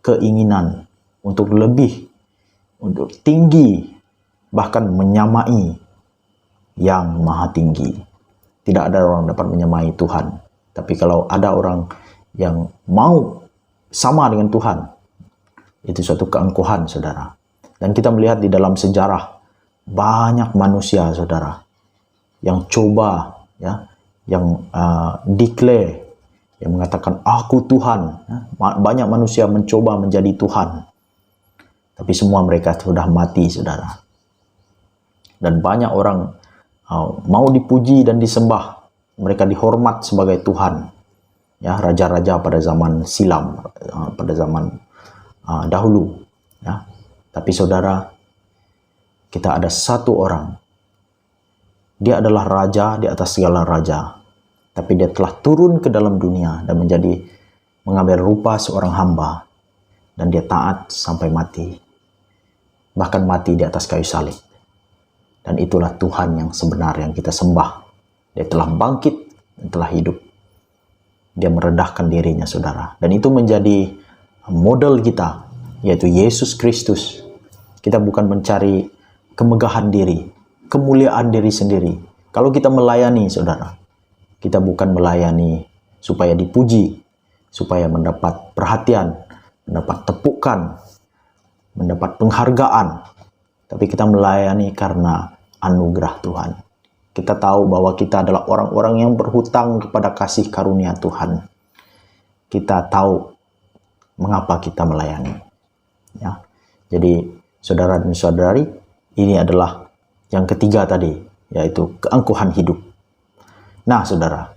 keinginan untuk lebih, untuk tinggi, bahkan menyamai yang maha tinggi. Tidak ada orang dapat menyamai Tuhan. Tapi kalau ada orang yang mau sama dengan Tuhan, itu suatu keangkuhan, saudara. Dan kita melihat di dalam sejarah banyak manusia, saudara, yang coba, ya, yang declare, yang mengatakan aku Tuhan. Ya. Banyak manusia mencoba menjadi Tuhan, tapi semua mereka sudah mati, saudara. Dan banyak orang mau dipuji dan disembah, mereka dihormat sebagai Tuhan, ya, raja-raja pada zaman silam, pada zaman dahulu, ya. Tapi saudara, kita ada satu orang, dia adalah raja di atas segala raja, tapi dia telah turun ke dalam dunia dan menjadi mengambil rupa seorang hamba, dan dia taat sampai mati. Bahkan mati di atas kayu salib. Dan itulah Tuhan yang sebenar yang kita sembah. Dia telah bangkit dan telah hidup. Dia merendahkan dirinya, saudara. Dan itu menjadi model kita, yaitu Yesus Kristus. Kita bukan mencari kemegahan diri, kemuliaan diri sendiri. Kalau kita melayani, saudara, kita bukan melayani supaya dipuji, supaya mendapat perhatian, mendapat tepukan, mendapat penghargaan. Tapi kita melayani karena anugerah Tuhan. Kita tahu bahwa kita adalah orang-orang yang berhutang kepada kasih karunia Tuhan. Kita tahu mengapa kita melayani. Ya. Jadi, saudara dan saudari, ini adalah yang ketiga tadi, yaitu keangkuhan hidup. Nah, saudara,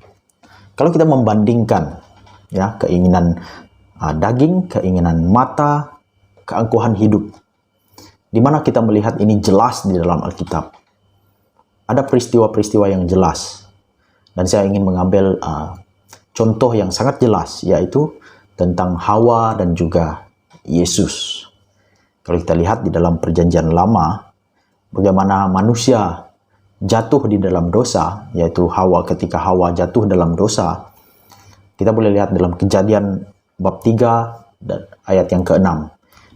kalau kita membandingkan ya keinginan daging, keinginan mata, keangkuhan hidup, di mana kita melihat ini jelas di dalam Alkitab. Ada peristiwa-peristiwa yang jelas, dan saya ingin mengambil contoh yang sangat jelas, yaitu tentang Hawa dan juga Yesus. Kalau kita lihat di dalam Perjanjian Lama, bagaimana manusia jatuh di dalam dosa, yaitu Hawa. Ketika Hawa jatuh dalam dosa, kita boleh lihat dalam Kejadian bab 3 dan ayat yang ke-6.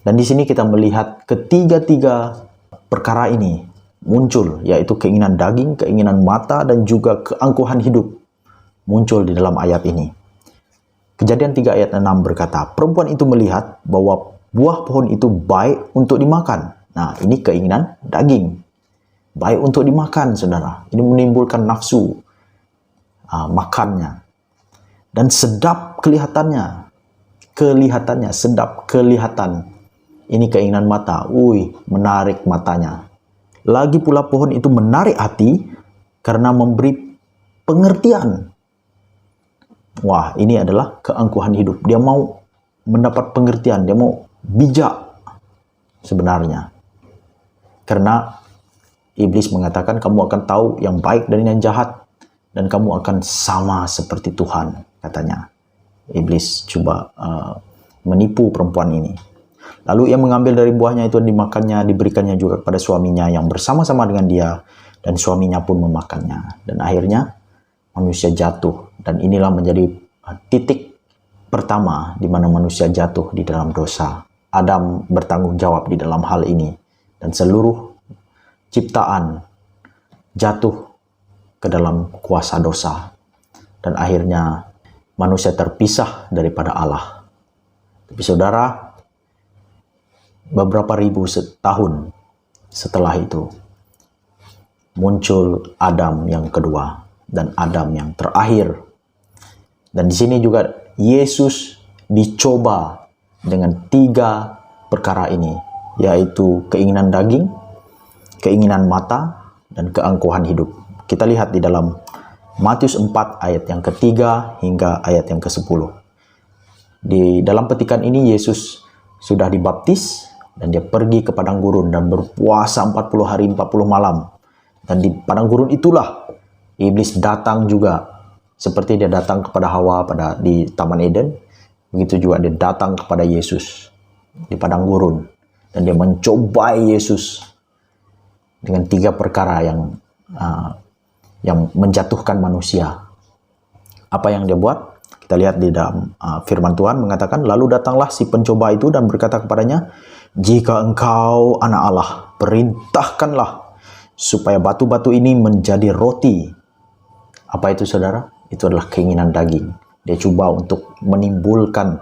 Dan di sini kita melihat ketiga-tiga perkara ini muncul, yaitu keinginan daging, keinginan mata, dan juga keangkuhan hidup muncul di dalam ayat ini. Kejadian 3 ayat 6 berkata, perempuan itu melihat bahwa buah pohon itu baik untuk dimakan. Nah, ini keinginan daging. Baik untuk dimakan, saudara. Ini menimbulkan nafsu makannya. Dan sedap kelihatannya. Sedap kelihatan. Ini keinginan mata. Menarik matanya. Lagi pula pohon itu menarik hati karena memberi pengertian. Wah, ini adalah keangkuhan hidup. Dia mau mendapat pengertian, dia mau bijak sebenarnya. Karena iblis mengatakan kamu akan tahu yang baik dan yang jahat, dan kamu akan sama seperti Tuhan, katanya. Iblis coba menipu perempuan ini. Lalu ia mengambil dari buahnya itu dan dimakannya, diberikannya juga kepada suaminya yang bersama-sama dengan dia, dan suaminya pun memakannya. Dan akhirnya manusia jatuh, dan inilah menjadi titik pertama di mana manusia jatuh di dalam dosa. Adam bertanggung jawab di dalam hal ini, dan seluruh ciptaan jatuh ke dalam kuasa dosa, dan akhirnya manusia terpisah daripada Allah. Tapi saudara, beberapa ribu tahun setelah itu muncul Adam yang kedua dan Adam yang terakhir. Dan di sini juga Yesus dicoba dengan 3 perkara ini, yaitu keinginan daging, keinginan mata, dan keangkuhan hidup. Kita lihat di dalam Matius 4 ayat yang ketiga hingga ayat yang ke-10. Di dalam petikan ini Yesus sudah dibaptis, dan dia pergi ke padang gurun dan berpuasa 40 hari 40 malam. Dan di padang gurun itulah iblis datang juga, seperti dia datang kepada Hawa di Taman Eden. Begitu juga dia datang kepada Yesus di padang gurun, dan dia mencobai Yesus dengan 3 perkara yang menjatuhkan manusia. Apa yang dia buat? Kita lihat di dalam firman Tuhan mengatakan, lalu datanglah si pencoba itu dan berkata kepadanya, jika engkau anak Allah, perintahkanlah supaya batu-batu ini menjadi roti. Apa itu, saudara? Itu adalah keinginan daging. Dia coba untuk menimbulkan,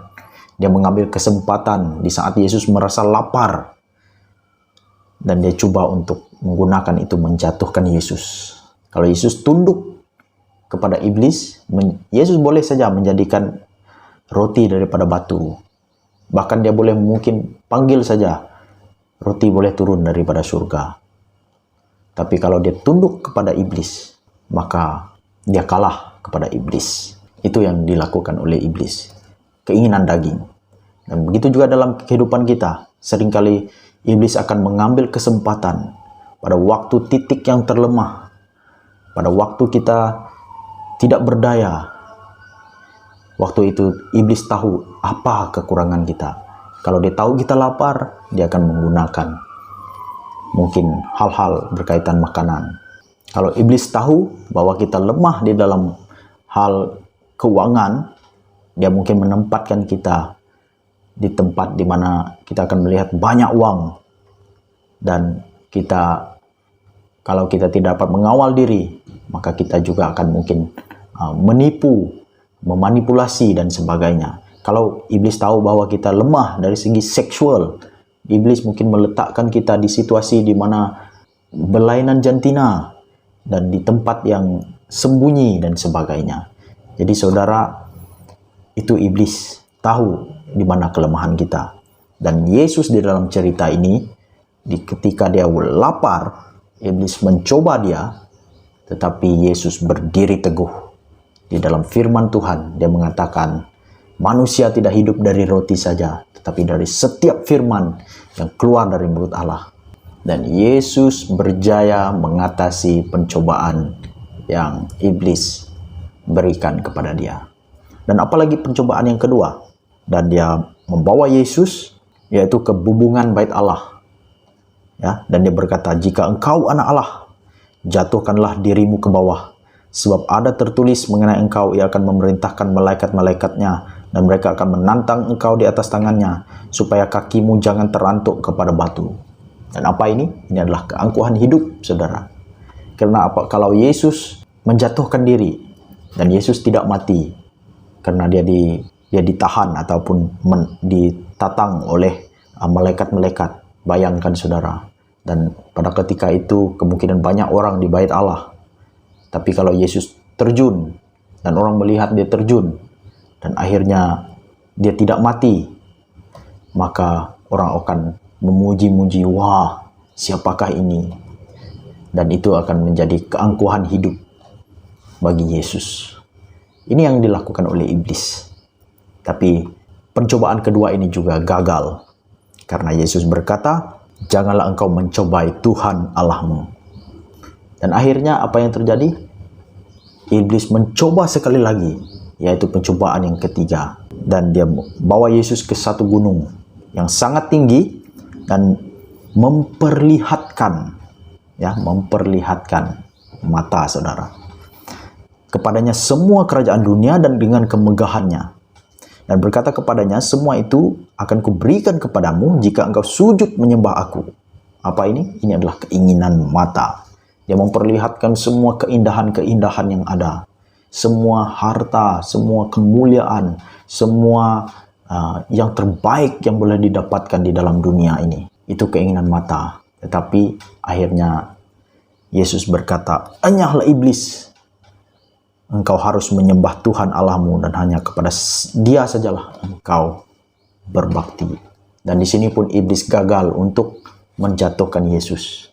dia mengambil kesempatan di saat Yesus merasa lapar, dan dia coba untuk menggunakan itu menjatuhkan Yesus. Kalau Yesus tunduk kepada iblis, Yesus boleh saja menjadikan roti daripada batu. Bahkan dia boleh mungkin panggil saja, roti boleh turun daripada surga. Tapi kalau dia tunduk kepada iblis, maka dia kalah kepada iblis. Itu yang dilakukan oleh iblis. Keinginan daging. Dan begitu juga dalam kehidupan kita. Seringkali iblis akan mengambil kesempatan pada waktu titik yang terlemah, pada waktu kita tidak berdaya, Waktu itu iblis tahu apa kekurangan kita. Kalau dia tahu kita lapar, dia akan menggunakan mungkin hal-hal berkaitan makanan. Kalau iblis tahu bahwa kita lemah di dalam hal keuangan, dia mungkin menempatkan kita di tempat di mana kita akan melihat banyak uang. Dan kita, kalau kita tidak dapat mengawal diri, maka kita juga akan mungkin menipu, memanipulasi dan sebagainya. Kalau iblis tahu bahwa kita lemah dari segi seksual, iblis mungkin meletakkan kita di situasi di mana berlainan jantina dan di tempat yang sembunyi dan sebagainya. Jadi saudara, itu iblis tahu di mana kelemahan kita. Dan Yesus di dalam cerita ini, ketika dia lapar, iblis mencoba dia, tetapi Yesus berdiri teguh. Di dalam firman Tuhan, dia mengatakan, manusia tidak hidup dari roti saja, tetapi dari setiap firman yang keluar dari mulut Allah. Dan Yesus berjaya mengatasi pencobaan yang iblis berikan kepada dia. Dan apalagi pencobaan yang kedua. Dan dia membawa Yesus, yaitu ke bubungan bait Allah. Ya, dan dia berkata, jika engkau anak Allah, jatuhkanlah dirimu ke bawah. Sebab ada tertulis mengenai engkau, ia akan memerintahkan malaikat-malaikatnya, dan mereka akan menantang engkau di atas tangannya, supaya kakimu jangan terantuk kepada batu. Dan apa ini? Ini adalah keangkuhan hidup, saudara. Karena apa? Kalau Yesus menjatuhkan diri, dan Yesus tidak mati, karena dia ditahan ataupun ditatang oleh malaikat-malaikat. Bayangkan saudara. Dan pada ketika itu kemungkinan banyak orang di bait Allah. Tapi kalau Yesus terjun dan orang melihat dia terjun dan akhirnya dia tidak mati, maka orang akan memuji-muji, wah, siapakah ini? Dan itu akan menjadi keangkuhan hidup bagi Yesus. Ini yang dilakukan oleh iblis. Tapi pencobaan kedua ini juga gagal. Karena Yesus berkata, janganlah engkau mencobai Tuhan Allahmu. Dan akhirnya apa yang terjadi? Iblis mencoba sekali lagi, yaitu pencobaan yang ketiga. Dan dia bawa Yesus ke satu gunung yang sangat tinggi dan memperlihatkan mata saudara. Kepadanya semua kerajaan dunia dan dengan kemegahannya. Dan berkata kepadanya, semua itu akan kuberikan kepadamu jika engkau sujud menyembah aku. Apa ini? Ini adalah keinginan mata. Dia memperlihatkan semua keindahan-keindahan yang ada. Semua harta, semua kemuliaan, semua yang terbaik yang boleh didapatkan di dalam dunia ini. Itu keinginan mata. Tetapi akhirnya Yesus berkata, enyahlah iblis. Engkau harus menyembah Tuhan Allahmu dan hanya kepada Dia sajalah engkau berbakti. Dan di sini pun iblis gagal untuk menjatuhkan Yesus.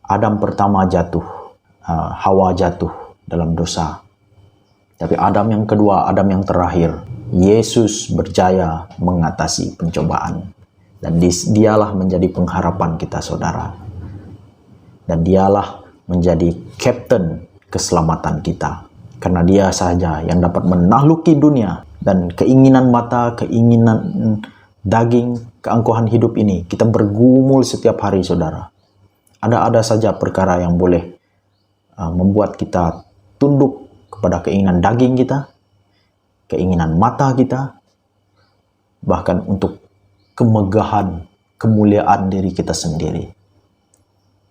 Adam pertama jatuh, Hawa jatuh dalam dosa. Tapi Adam yang kedua, Adam yang terakhir, Yesus berjaya mengatasi pencobaan. Dan dialah menjadi pengharapan kita saudara. Dan dialah menjadi kapten keselamatan kita. Karena dia saja yang dapat menakluki dunia. Dan keinginan mata, keinginan daging, keangkuhan hidup ini, kita bergumul setiap hari saudara. Ada saja perkara yang boleh membuat kita tunduk kepada keinginan daging kita, keinginan mata kita, bahkan untuk kemegahan, kemuliaan diri kita sendiri.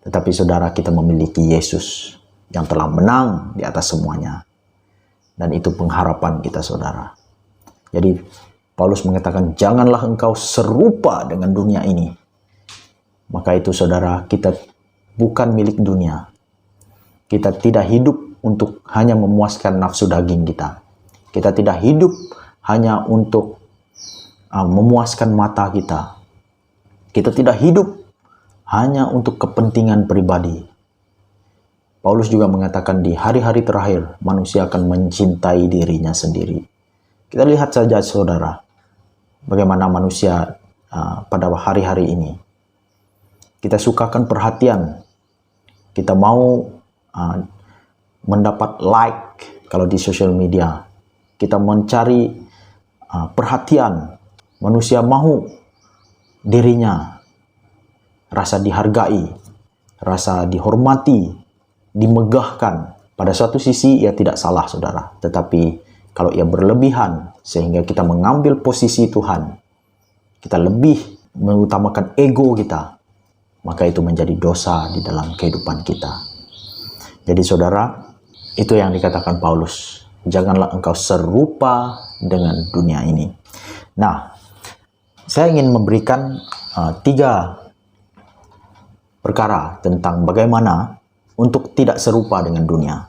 Tetapi saudara, kita memiliki Yesus yang telah menang di atas semuanya. Dan itu pengharapan kita saudara. Jadi Paulus mengatakan, janganlah engkau serupa dengan dunia ini. Maka itu saudara, kita bukan milik dunia. Kita tidak hidup untuk hanya memuaskan nafsu daging kita. Kita tidak hidup hanya untuk memuaskan mata kita. Kita tidak hidup hanya untuk kepentingan pribadi. Paulus juga mengatakan di hari-hari terakhir manusia akan mencintai dirinya sendiri. Kita lihat saja saudara, bagaimana manusia pada hari-hari ini. Kita sukakan perhatian. Kita mau mendapat like kalau di social media. kita mencari perhatian, manusia mau dirinya rasa dihargai, rasa dihormati, dimegahkan. Pada suatu sisi ia tidak salah, saudara. Tetapi kalau ia berlebihan sehingga kita mengambil posisi Tuhan, kita lebih mengutamakan ego kita, maka itu menjadi dosa di dalam kehidupan kita. Jadi saudara, itu yang dikatakan Paulus. Janganlah engkau serupa dengan dunia ini. Nah, saya ingin memberikan 3 perkara tentang bagaimana untuk tidak serupa dengan dunia.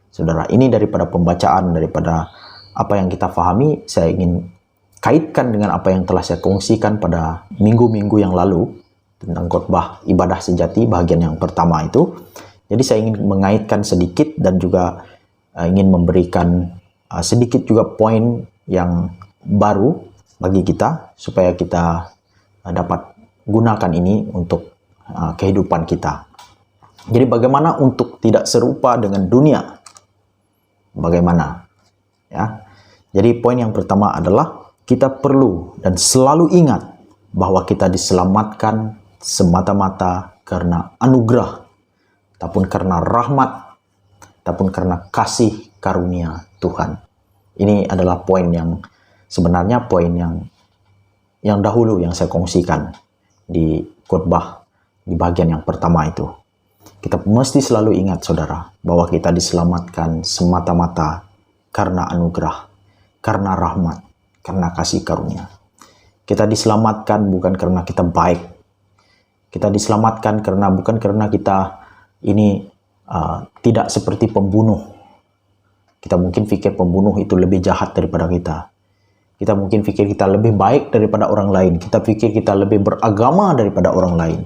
Saudara, ini daripada pembacaan, daripada apa yang kita fahami, saya ingin kaitkan dengan apa yang telah saya kongsikan pada minggu-minggu yang lalu tentang khotbah ibadah sejati bagian yang pertama itu. Jadi saya ingin mengaitkan sedikit dan juga ingin memberikan sedikit juga poin yang baru bagi kita supaya kita dapat gunakan ini untuk kehidupan kita. Jadi bagaimana untuk tidak serupa dengan dunia? Bagaimana? Ya. Jadi poin yang pertama adalah kita perlu dan selalu ingat bahwa kita diselamatkan semata-mata karena anugerah, ataupun karena rahmat, ataupun karena kasih karunia Tuhan. Ini adalah poin yang sebenarnya poin yang dahulu yang saya kongsikan di khotbah di bagian yang pertama itu. Kita mesti selalu ingat, saudara, bahwa kita diselamatkan semata-mata karena anugerah, karena rahmat, karena kasih karunia. Kita diselamatkan bukan karena kita baik. Kita diselamatkan bukan karena kita ini tidak seperti pembunuh. Kita mungkin pikir pembunuh itu lebih jahat daripada kita. Kita mungkin pikir kita lebih baik daripada orang lain. Kita pikir kita lebih beragama daripada orang lain.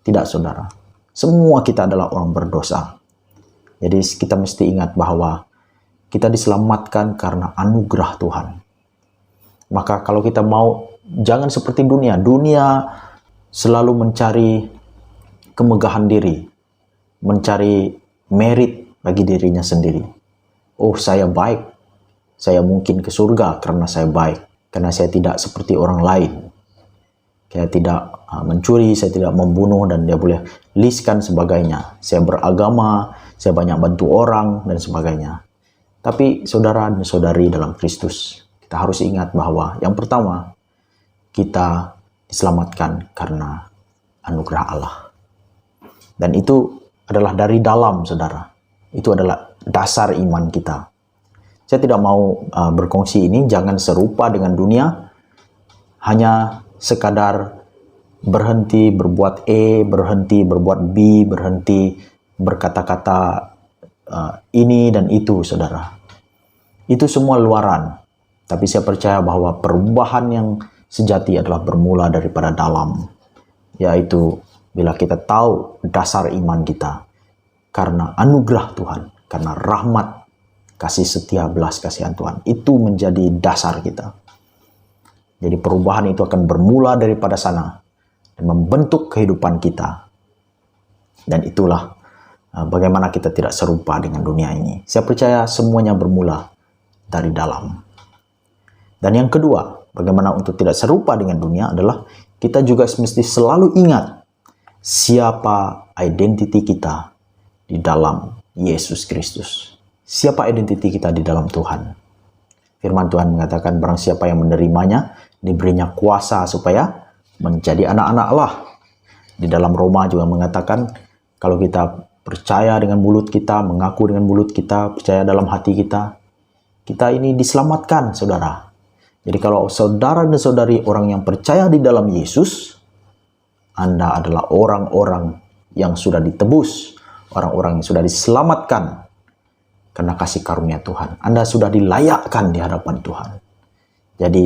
Tidak, saudara. Semua kita adalah orang berdosa. Jadi kita mesti ingat bahwa kita diselamatkan karena anugerah Tuhan. Maka kalau kita mau, jangan seperti dunia. Dunia selalu mencari kemegahan diri, mencari merit bagi dirinya sendiri. Oh, saya baik. Saya mungkin ke surga karena saya baik. Karena saya tidak seperti orang lain. Saya tidak mencuri, saya tidak membunuh, dan dia boleh listkan sebagainya. Saya beragama, saya banyak bantu orang, dan sebagainya. Tapi saudara dan saudari dalam Kristus, kita harus ingat bahwa yang pertama, kita diselamatkan karena anugerah Allah. Dan itu adalah dari dalam, saudara. Itu adalah dasar iman kita. Saya tidak mau berkongsi ini, jangan serupa dengan dunia, hanya sekadar berhenti berbuat berhenti berbuat B, berhenti berkata-kata ini dan itu, saudara. Itu semua luaran. Tapi saya percaya bahwa perubahan yang sejati adalah bermula daripada dalam. Yaitu bila kita tahu dasar iman kita. Karena anugerah Tuhan, karena rahmat, kasih setia, belas kasihan Tuhan. Itu menjadi dasar kita. Jadi perubahan itu akan bermula daripada sana dan membentuk kehidupan kita. Dan itulah bagaimana kita tidak serupa dengan dunia ini. Saya percaya semuanya bermula dari dalam. Dan yang kedua, bagaimana untuk tidak serupa dengan dunia adalah kita juga mesti selalu ingat siapa identiti kita di dalam Yesus Kristus. Siapa identiti kita di dalam Tuhan? Firman Tuhan mengatakan barang siapa yang menerimanya, diberinya kuasa supaya menjadi anak-anak Allah. Di dalam Roma juga mengatakan kalau kita percaya dengan mulut kita, mengaku dengan mulut kita, percaya dalam hati kita, kita ini diselamatkan, saudara. Jadi kalau saudara dan saudari orang yang percaya di dalam Yesus, Anda adalah orang-orang yang sudah ditebus, orang-orang yang sudah diselamatkan karena kasih karunia Tuhan. Anda sudah dilayakkan di hadapan Tuhan. Jadi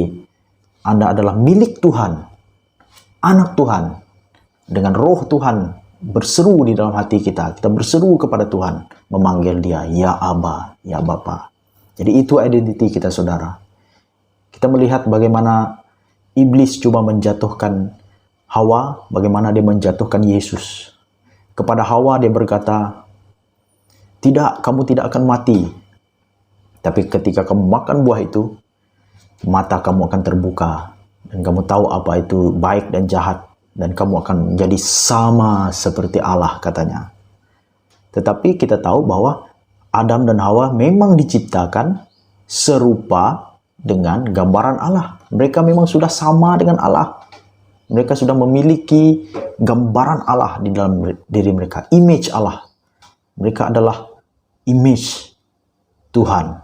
Anda adalah milik Tuhan, anak Tuhan. Dengan roh Tuhan berseru di dalam hati kita. Kita berseru kepada Tuhan, memanggil dia, ya Aba, ya Bapa. Jadi itu identiti kita, saudara. Kita melihat bagaimana iblis coba menjatuhkan Hawa, bagaimana dia menjatuhkan Yesus. Kepada Hawa dia berkata, tidak, kamu tidak akan mati. Tapi ketika kamu makan buah itu, mata kamu akan terbuka dan kamu tahu apa itu baik dan jahat, dan kamu akan menjadi sama seperti Allah, katanya. Tetapi kita tahu bahwa Adam dan Hawa memang diciptakan serupa dengan gambaran Allah. Mereka memang sudah sama dengan Allah. Mereka sudah memiliki gambaran Allah di dalam diri mereka, image Allah. Mereka adalah image Tuhan.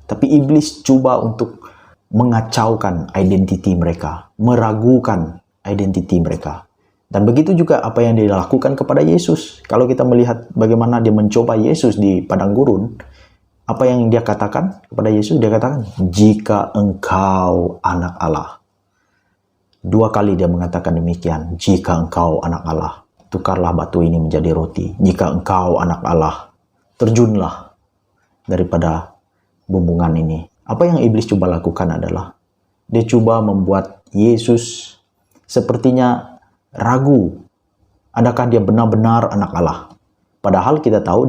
Tapi iblis coba untuk mengacaukan identiti mereka, meragukan identiti mereka. Dan begitu juga apa yang dia lakukan kepada Yesus. Kalau kita melihat bagaimana dia mencoba Yesus di padang gurun, apa yang dia katakan kepada Yesus? Dia katakan, jika engkau anak Allah. 2 kali dia mengatakan demikian, jika engkau anak Allah, tukarlah batu ini menjadi roti. Jika engkau anak Allah, terjunlah daripada bumbungan ini. Apa yang iblis coba lakukan adalah, dia coba membuat Yesus sepertinya ragu, adakah dia benar-benar anak Allah. Padahal kita tahu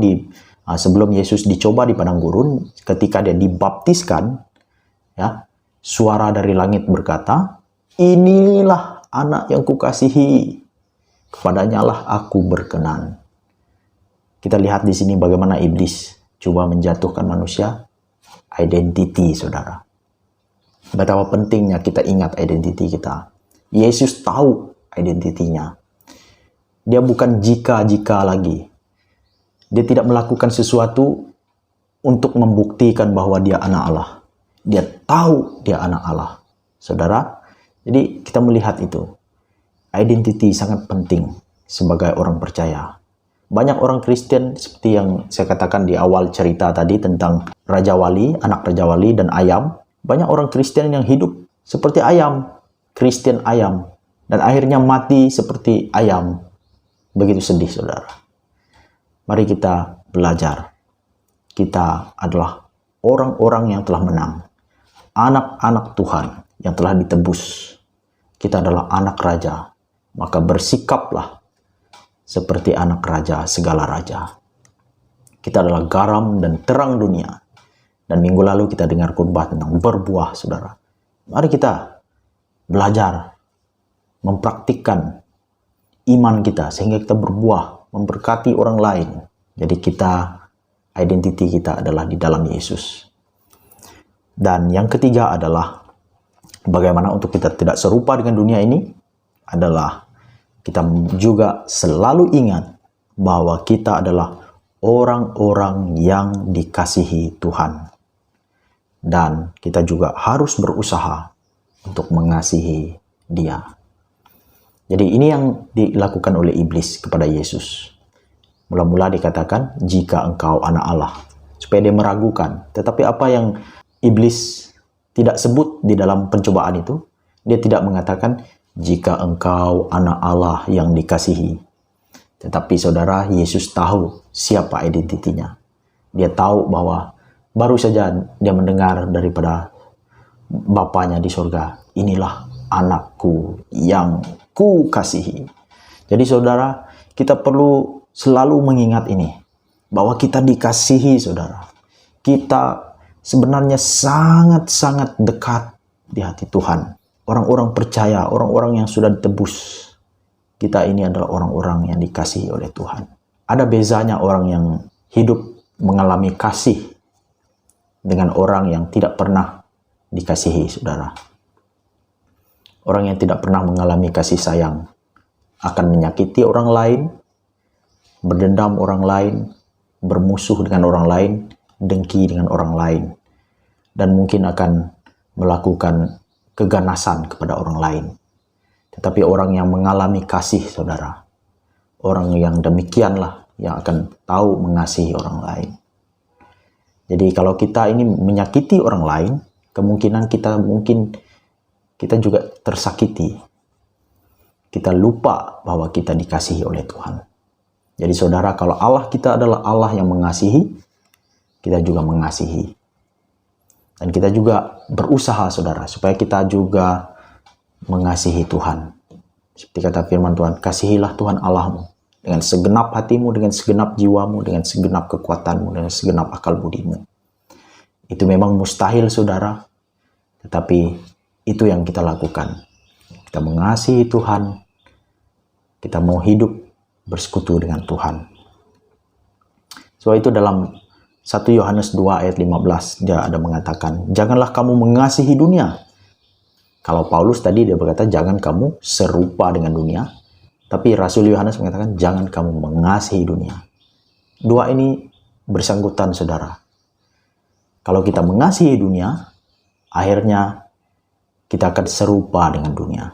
sebelum Yesus dicoba di padang gurun, ketika dia dibaptiskan, ya, suara dari langit berkata, inilah anak yang kukasihi, kepadanya lah aku berkenan. Kita lihat di sini bagaimana iblis coba menjatuhkan manusia. Identity, saudara. Betapa pentingnya kita ingat identity kita. Yesus tahu identitinya. Dia bukan jika-jika lagi. Dia tidak melakukan sesuatu untuk membuktikan bahwa dia anak Allah. Dia tahu dia anak Allah. Saudara, jadi kita melihat itu. Identity sangat penting sebagai orang percaya. Banyak orang Kristen seperti yang saya katakan di awal cerita tadi tentang Raja Wali, anak Raja Wali dan ayam. Banyak orang Kristen yang hidup seperti ayam, Kristen ayam, dan akhirnya mati seperti ayam. Begitu sedih, saudara. Mari kita belajar. Kita adalah orang-orang yang telah menang. Anak-anak Tuhan yang telah ditebus. Kita adalah anak raja. Maka bersikaplah seperti anak raja, segala raja. Kita adalah garam dan terang dunia. Dan minggu lalu kita dengar khotbah tentang berbuah, saudara. Mari kita belajar, mempraktikkan iman kita, sehingga kita berbuah, memberkati orang lain. Jadi identiti kita adalah di dalam Yesus. Dan yang ketiga adalah, bagaimana untuk kita tidak serupa dengan dunia ini, adalah kita juga selalu ingat bahwa kita adalah orang-orang yang dikasihi Tuhan. Dan kita juga harus berusaha untuk mengasihi Dia. Jadi ini yang dilakukan oleh iblis kepada Yesus. Mula-mula dikatakan, jika engkau anak Allah. Supaya dia meragukan. Tetapi apa yang iblis tidak sebut di dalam pencobaan itu, dia tidak mengatakan, jika engkau anak Allah yang dikasihi. Tetapi saudara, Yesus tahu siapa identitinya. Dia tahu bahwa baru saja dia mendengar daripada Bapanya di surga, inilah anakku yang ku kasihi. Jadi saudara, kita perlu selalu mengingat ini, bahwa kita dikasihi, saudara. Kita sebenarnya sangat-sangat dekat di hati Tuhan. Orang-orang percaya, orang-orang yang sudah ditebus, kita ini adalah orang-orang yang dikasihi oleh Tuhan. Ada bezanya orang yang hidup mengalami kasih dengan orang yang tidak pernah dikasihi, saudara. Orang yang tidak pernah mengalami kasih sayang akan menyakiti orang lain, berdendam orang lain, bermusuh dengan orang lain, dengki dengan orang lain, dan mungkin akan melakukan keganasan kepada orang lain. Tetapi orang yang mengalami kasih, saudara, orang yang demikianlah yang akan tahu mengasihi orang lain. Jadi kalau kita ini menyakiti orang lain, kemungkinan kita juga tersakiti. Kita lupa bahwa kita dikasihi oleh Tuhan. Jadi saudara, kalau Allah kita adalah Allah yang mengasihi, kita juga mengasihi. Dan kita juga berusaha, saudara, supaya kita juga mengasihi Tuhan. Seperti kata firman Tuhan, kasihilah Tuhan Allahmu dengan segenap hatimu, dengan segenap jiwamu, dengan segenap kekuatanmu, dengan segenap akal budimu. Itu memang mustahil, saudara. Tetapi itu yang kita lakukan. Kita mengasihi Tuhan. Kita mau hidup bersekutu dengan Tuhan. So itu dalam 1 Yohanes 2 ayat 15 dia ada mengatakan, janganlah kamu mengasihi dunia. Kalau Paulus tadi dia berkata jangan kamu serupa dengan dunia. Tapi Rasul Yohanes mengatakan jangan kamu mengasihi dunia. Dua ini bersangkutan, saudara. Kalau kita mengasihi dunia, akhirnya kita akan serupa dengan dunia.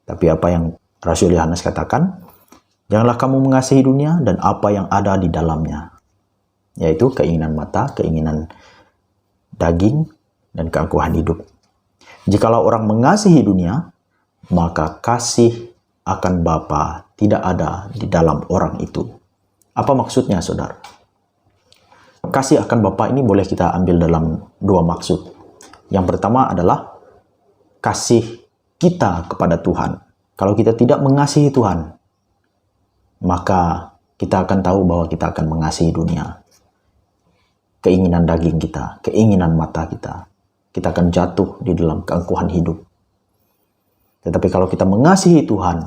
Tapi apa yang Rasul Yohanes katakan, janganlah kamu mengasihi dunia dan apa yang ada di dalamnya, yaitu keinginan mata, keinginan daging, dan keangkuhan hidup. Jikalau orang mengasihi dunia, maka kasih akan Bapa tidak ada di dalam orang itu. Apa maksudnya, saudara? Kasih akan Bapa ini boleh kita ambil dalam dua maksud. Yang pertama adalah kasih kita kepada Tuhan. Kalau kita tidak mengasihi Tuhan, maka kita akan tahu bahwa kita akan mengasihi dunia. Keinginan daging kita, keinginan mata kita. Kita akan jatuh di dalam keangkuhan hidup. Tetapi kalau kita mengasihi Tuhan,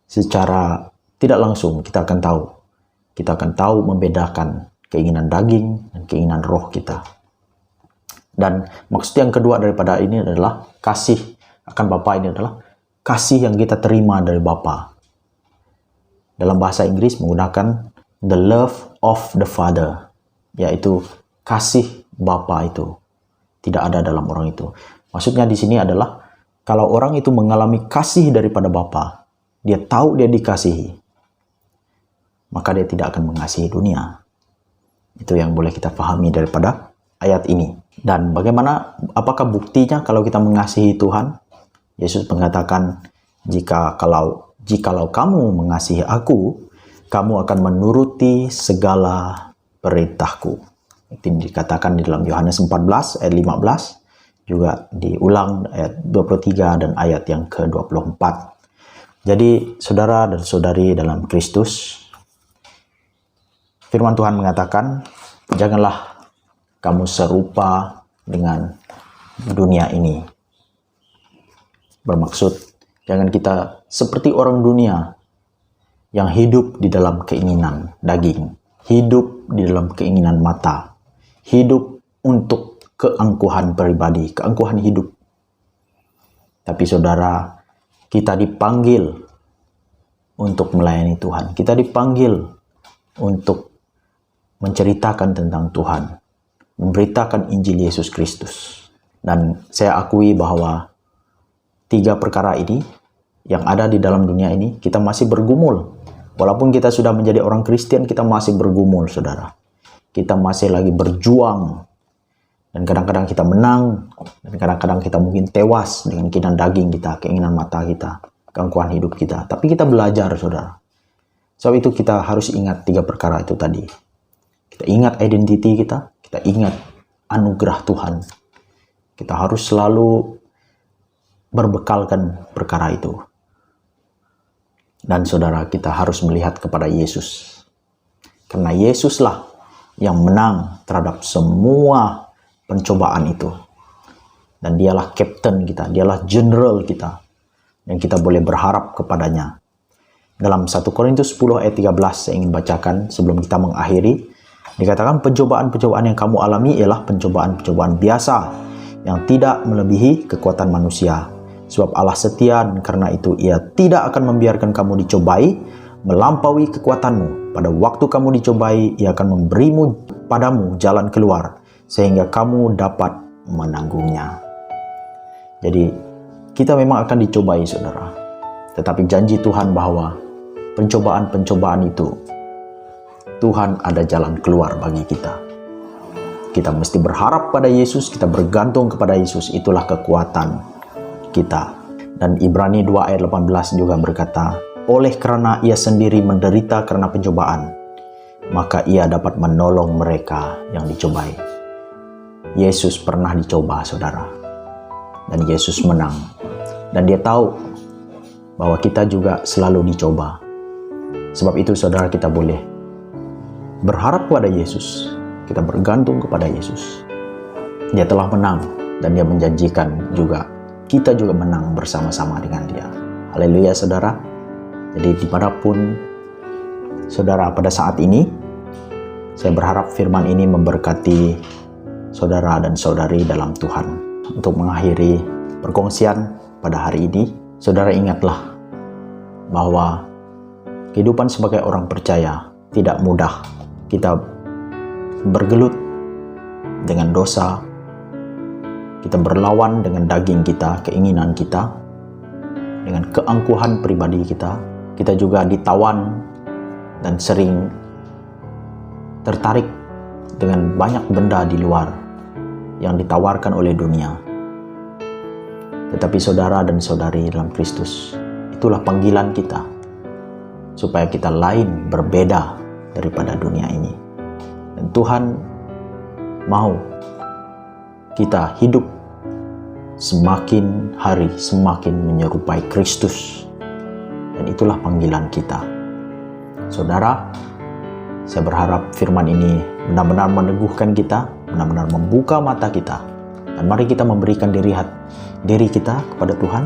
secara tidak langsung kita akan tahu. Kita akan tahu membedakan keinginan daging dan keinginan roh kita. Dan maksud yang kedua daripada ini adalah kasih akan Bapa ini adalah kasih yang kita terima dari Bapa. Dalam bahasa Inggris menggunakan the love of the Father, yaitu kasih Bapa itu tidak ada dalam orang itu. Maksudnya di sini adalah kalau orang itu mengalami kasih daripada Bapa, dia tahu dia dikasihi, maka dia tidak akan mengasihi dunia. Itu yang boleh kita pahami daripada ayat ini. Dan bagaimana, apakah buktinya kalau kita mengasihi Tuhan? Yesus mengatakan, jikalau kamu mengasihi aku, kamu akan menuruti segala perintahku. Itu dikatakan di dalam Yohanes 14 ayat 15, juga diulang ayat 23 dan ayat yang ke-24. Jadi saudara dan saudari dalam Kristus, firman Tuhan mengatakan, janganlah kamu serupa dengan dunia ini. Bermaksud, jangan kita seperti orang dunia yang hidup di dalam keinginan daging, hidup di dalam keinginan mata, hidup untuk keangkuhan pribadi, keangkuhan hidup. Tapi saudara, kita dipanggil untuk melayani Tuhan. Kita dipanggil untuk menceritakan tentang Tuhan, memberitakan Injil Yesus Kristus. Dan saya akui bahwa 3 perkara ini yang ada di dalam dunia ini, kita masih bergumul. Walaupun kita sudah menjadi orang Kristen, kita masih bergumul, saudara. Kita masih lagi berjuang. Dan kadang-kadang kita menang, dan kadang-kadang kita mungkin tewas dengan keinginan daging kita, keinginan mata kita, keangkuhan hidup kita. Tapi kita belajar, saudara. Sebab itu kita harus ingat 3 perkara itu tadi. Kita ingat identiti kita, kita ingat anugerah Tuhan. Kita harus selalu berbekalkan perkara itu. Dan saudara, kita harus melihat kepada Yesus. Karena Yesuslah yang menang terhadap semua pencobaan itu. Dan dialah kapten kita, dialah general kita. Dan kita boleh berharap kepadanya. Dalam 1 Korintus 10 ayat 13 saya ingin bacakan sebelum kita mengakhiri. Dikatakan pencobaan-pencobaan yang kamu alami ialah pencobaan-pencobaan biasa yang tidak melebihi kekuatan manusia. Sebab Allah setia dan karena itu ia tidak akan membiarkan kamu dicobai melampaui kekuatanmu. Pada waktu kamu dicobai, ia akan memberimu padamu jalan keluar sehingga kamu dapat menanggungnya. Jadi kita memang akan dicobai, saudara. Tetapi janji Tuhan bahwa pencobaan-pencobaan itu Tuhan ada jalan keluar bagi kita. Kita mesti berharap pada Yesus, kita bergantung kepada Yesus, itulah kekuatan kita. Dan Ibrani 2 ayat 18 juga berkata, oleh karena ia sendiri menderita karena pencobaan, maka ia dapat menolong mereka yang dicobai. Yesus pernah dicoba, saudara. Dan Yesus menang. Dan dia tahu bahwa kita juga selalu dicoba. Sebab itu saudara, kita boleh berharap kepada Yesus. Kita bergantung kepada Yesus. Dia telah menang dan dia menjanjikan juga kita juga menang bersama-sama dengan dia. Haleluya saudara. Jadi dimanapun saudara pada saat ini, saya berharap firman ini memberkati saudara dan saudari dalam Tuhan. Untuk mengakhiri perkongsian pada hari ini, saudara ingatlah bahwa kehidupan sebagai orang percaya tidak mudah. Kita bergelut dengan dosa, kita berlawan dengan daging kita, keinginan kita, dengan keangkuhan pribadi kita. Kita juga ditawan dan sering tertarik dengan banyak benda di luar yang ditawarkan oleh dunia. Tetapi saudara dan saudari dalam Kristus, itulah panggilan kita, supaya kita lain, berbeda daripada dunia ini. Dan Tuhan mau kita hidup semakin hari semakin menyerupai Kristus. Dan itulah panggilan kita. Saudara, saya berharap firman ini benar-benar meneguhkan kita, benar-benar membuka mata kita. Dan mari kita memberikan diri kita kepada Tuhan.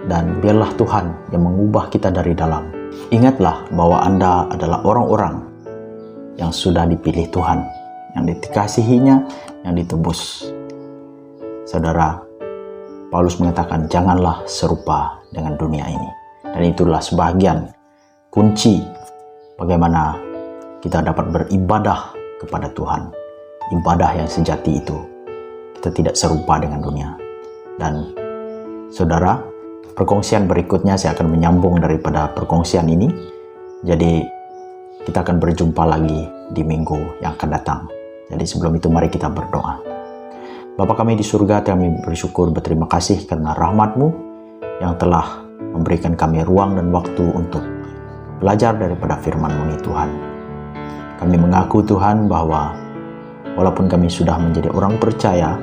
Dan biarlah Tuhan yang mengubah kita dari dalam. Ingatlah bahwa Anda adalah orang-orang yang sudah dipilih Tuhan, yang dikasihinya, yang ditebus. Saudara, Paulus mengatakan janganlah serupa dengan dunia ini. Dan itulah sebagian kunci bagaimana kita dapat beribadah kepada Tuhan. Ibadah yang sejati itu, kita tidak serupa dengan dunia. Dan saudara, perkongsian berikutnya saya akan menyambung daripada perkongsian ini. Jadi kita akan berjumpa lagi di minggu yang akan datang. Jadi sebelum itu mari kita berdoa. Bapa kami di surga, kami bersyukur, berterima kasih karena rahmat-Mu yang telah memberikan kami ruang dan waktu untuk belajar daripada firman-Mu ini Tuhan. Kami mengaku Tuhan bahwa walaupun kami sudah menjadi orang percaya,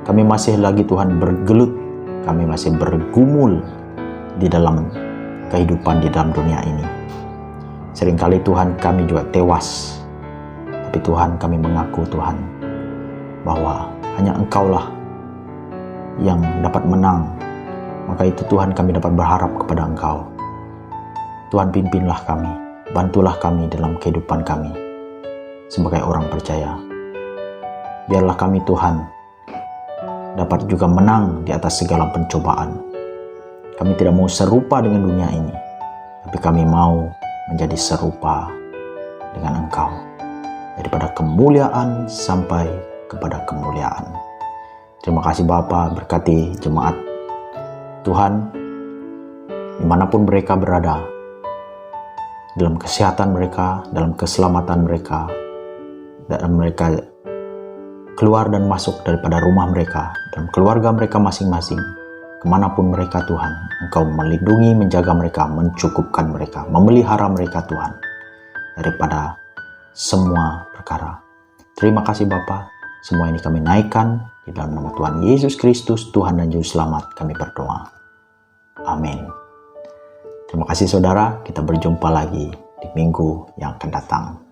kami masih lagi Tuhan bergelut, kami masih bergumul di dalam kehidupan di dalam dunia ini. Seringkali Tuhan kami juga tewas, tapi Tuhan kami mengaku Tuhan bahwa hanya Engkaulah yang dapat menang. Maka itu Tuhan kami dapat berharap kepada Engkau. Tuhan pimpinlah kami, bantulah kami dalam kehidupan kami sebagai orang percaya. Biarlah kami Tuhan dapat juga menang di atas segala pencobaan. Kami tidak mau serupa dengan dunia ini, tapi kami mau menjadi serupa dengan Engkau. Daripada kemuliaan sampai kepada kemuliaan. Terima kasih Bapa, berkati jemaat Tuhan dimanapun mereka berada, dalam kesehatan mereka, dalam keselamatan mereka, dalam mereka keluar dan masuk daripada rumah mereka, dalam keluarga mereka masing-masing, kemanapun mereka Tuhan, Engkau melindungi, menjaga mereka, mencukupkan mereka, memelihara mereka Tuhan, daripada semua perkara. Terima kasih Bapa, semua ini kami naikkan di dalam nama Tuhan Yesus Kristus, Tuhan dan Juru Selamat kami berdoa. Amin. Terima kasih saudara, kita berjumpa lagi di minggu yang akan datang.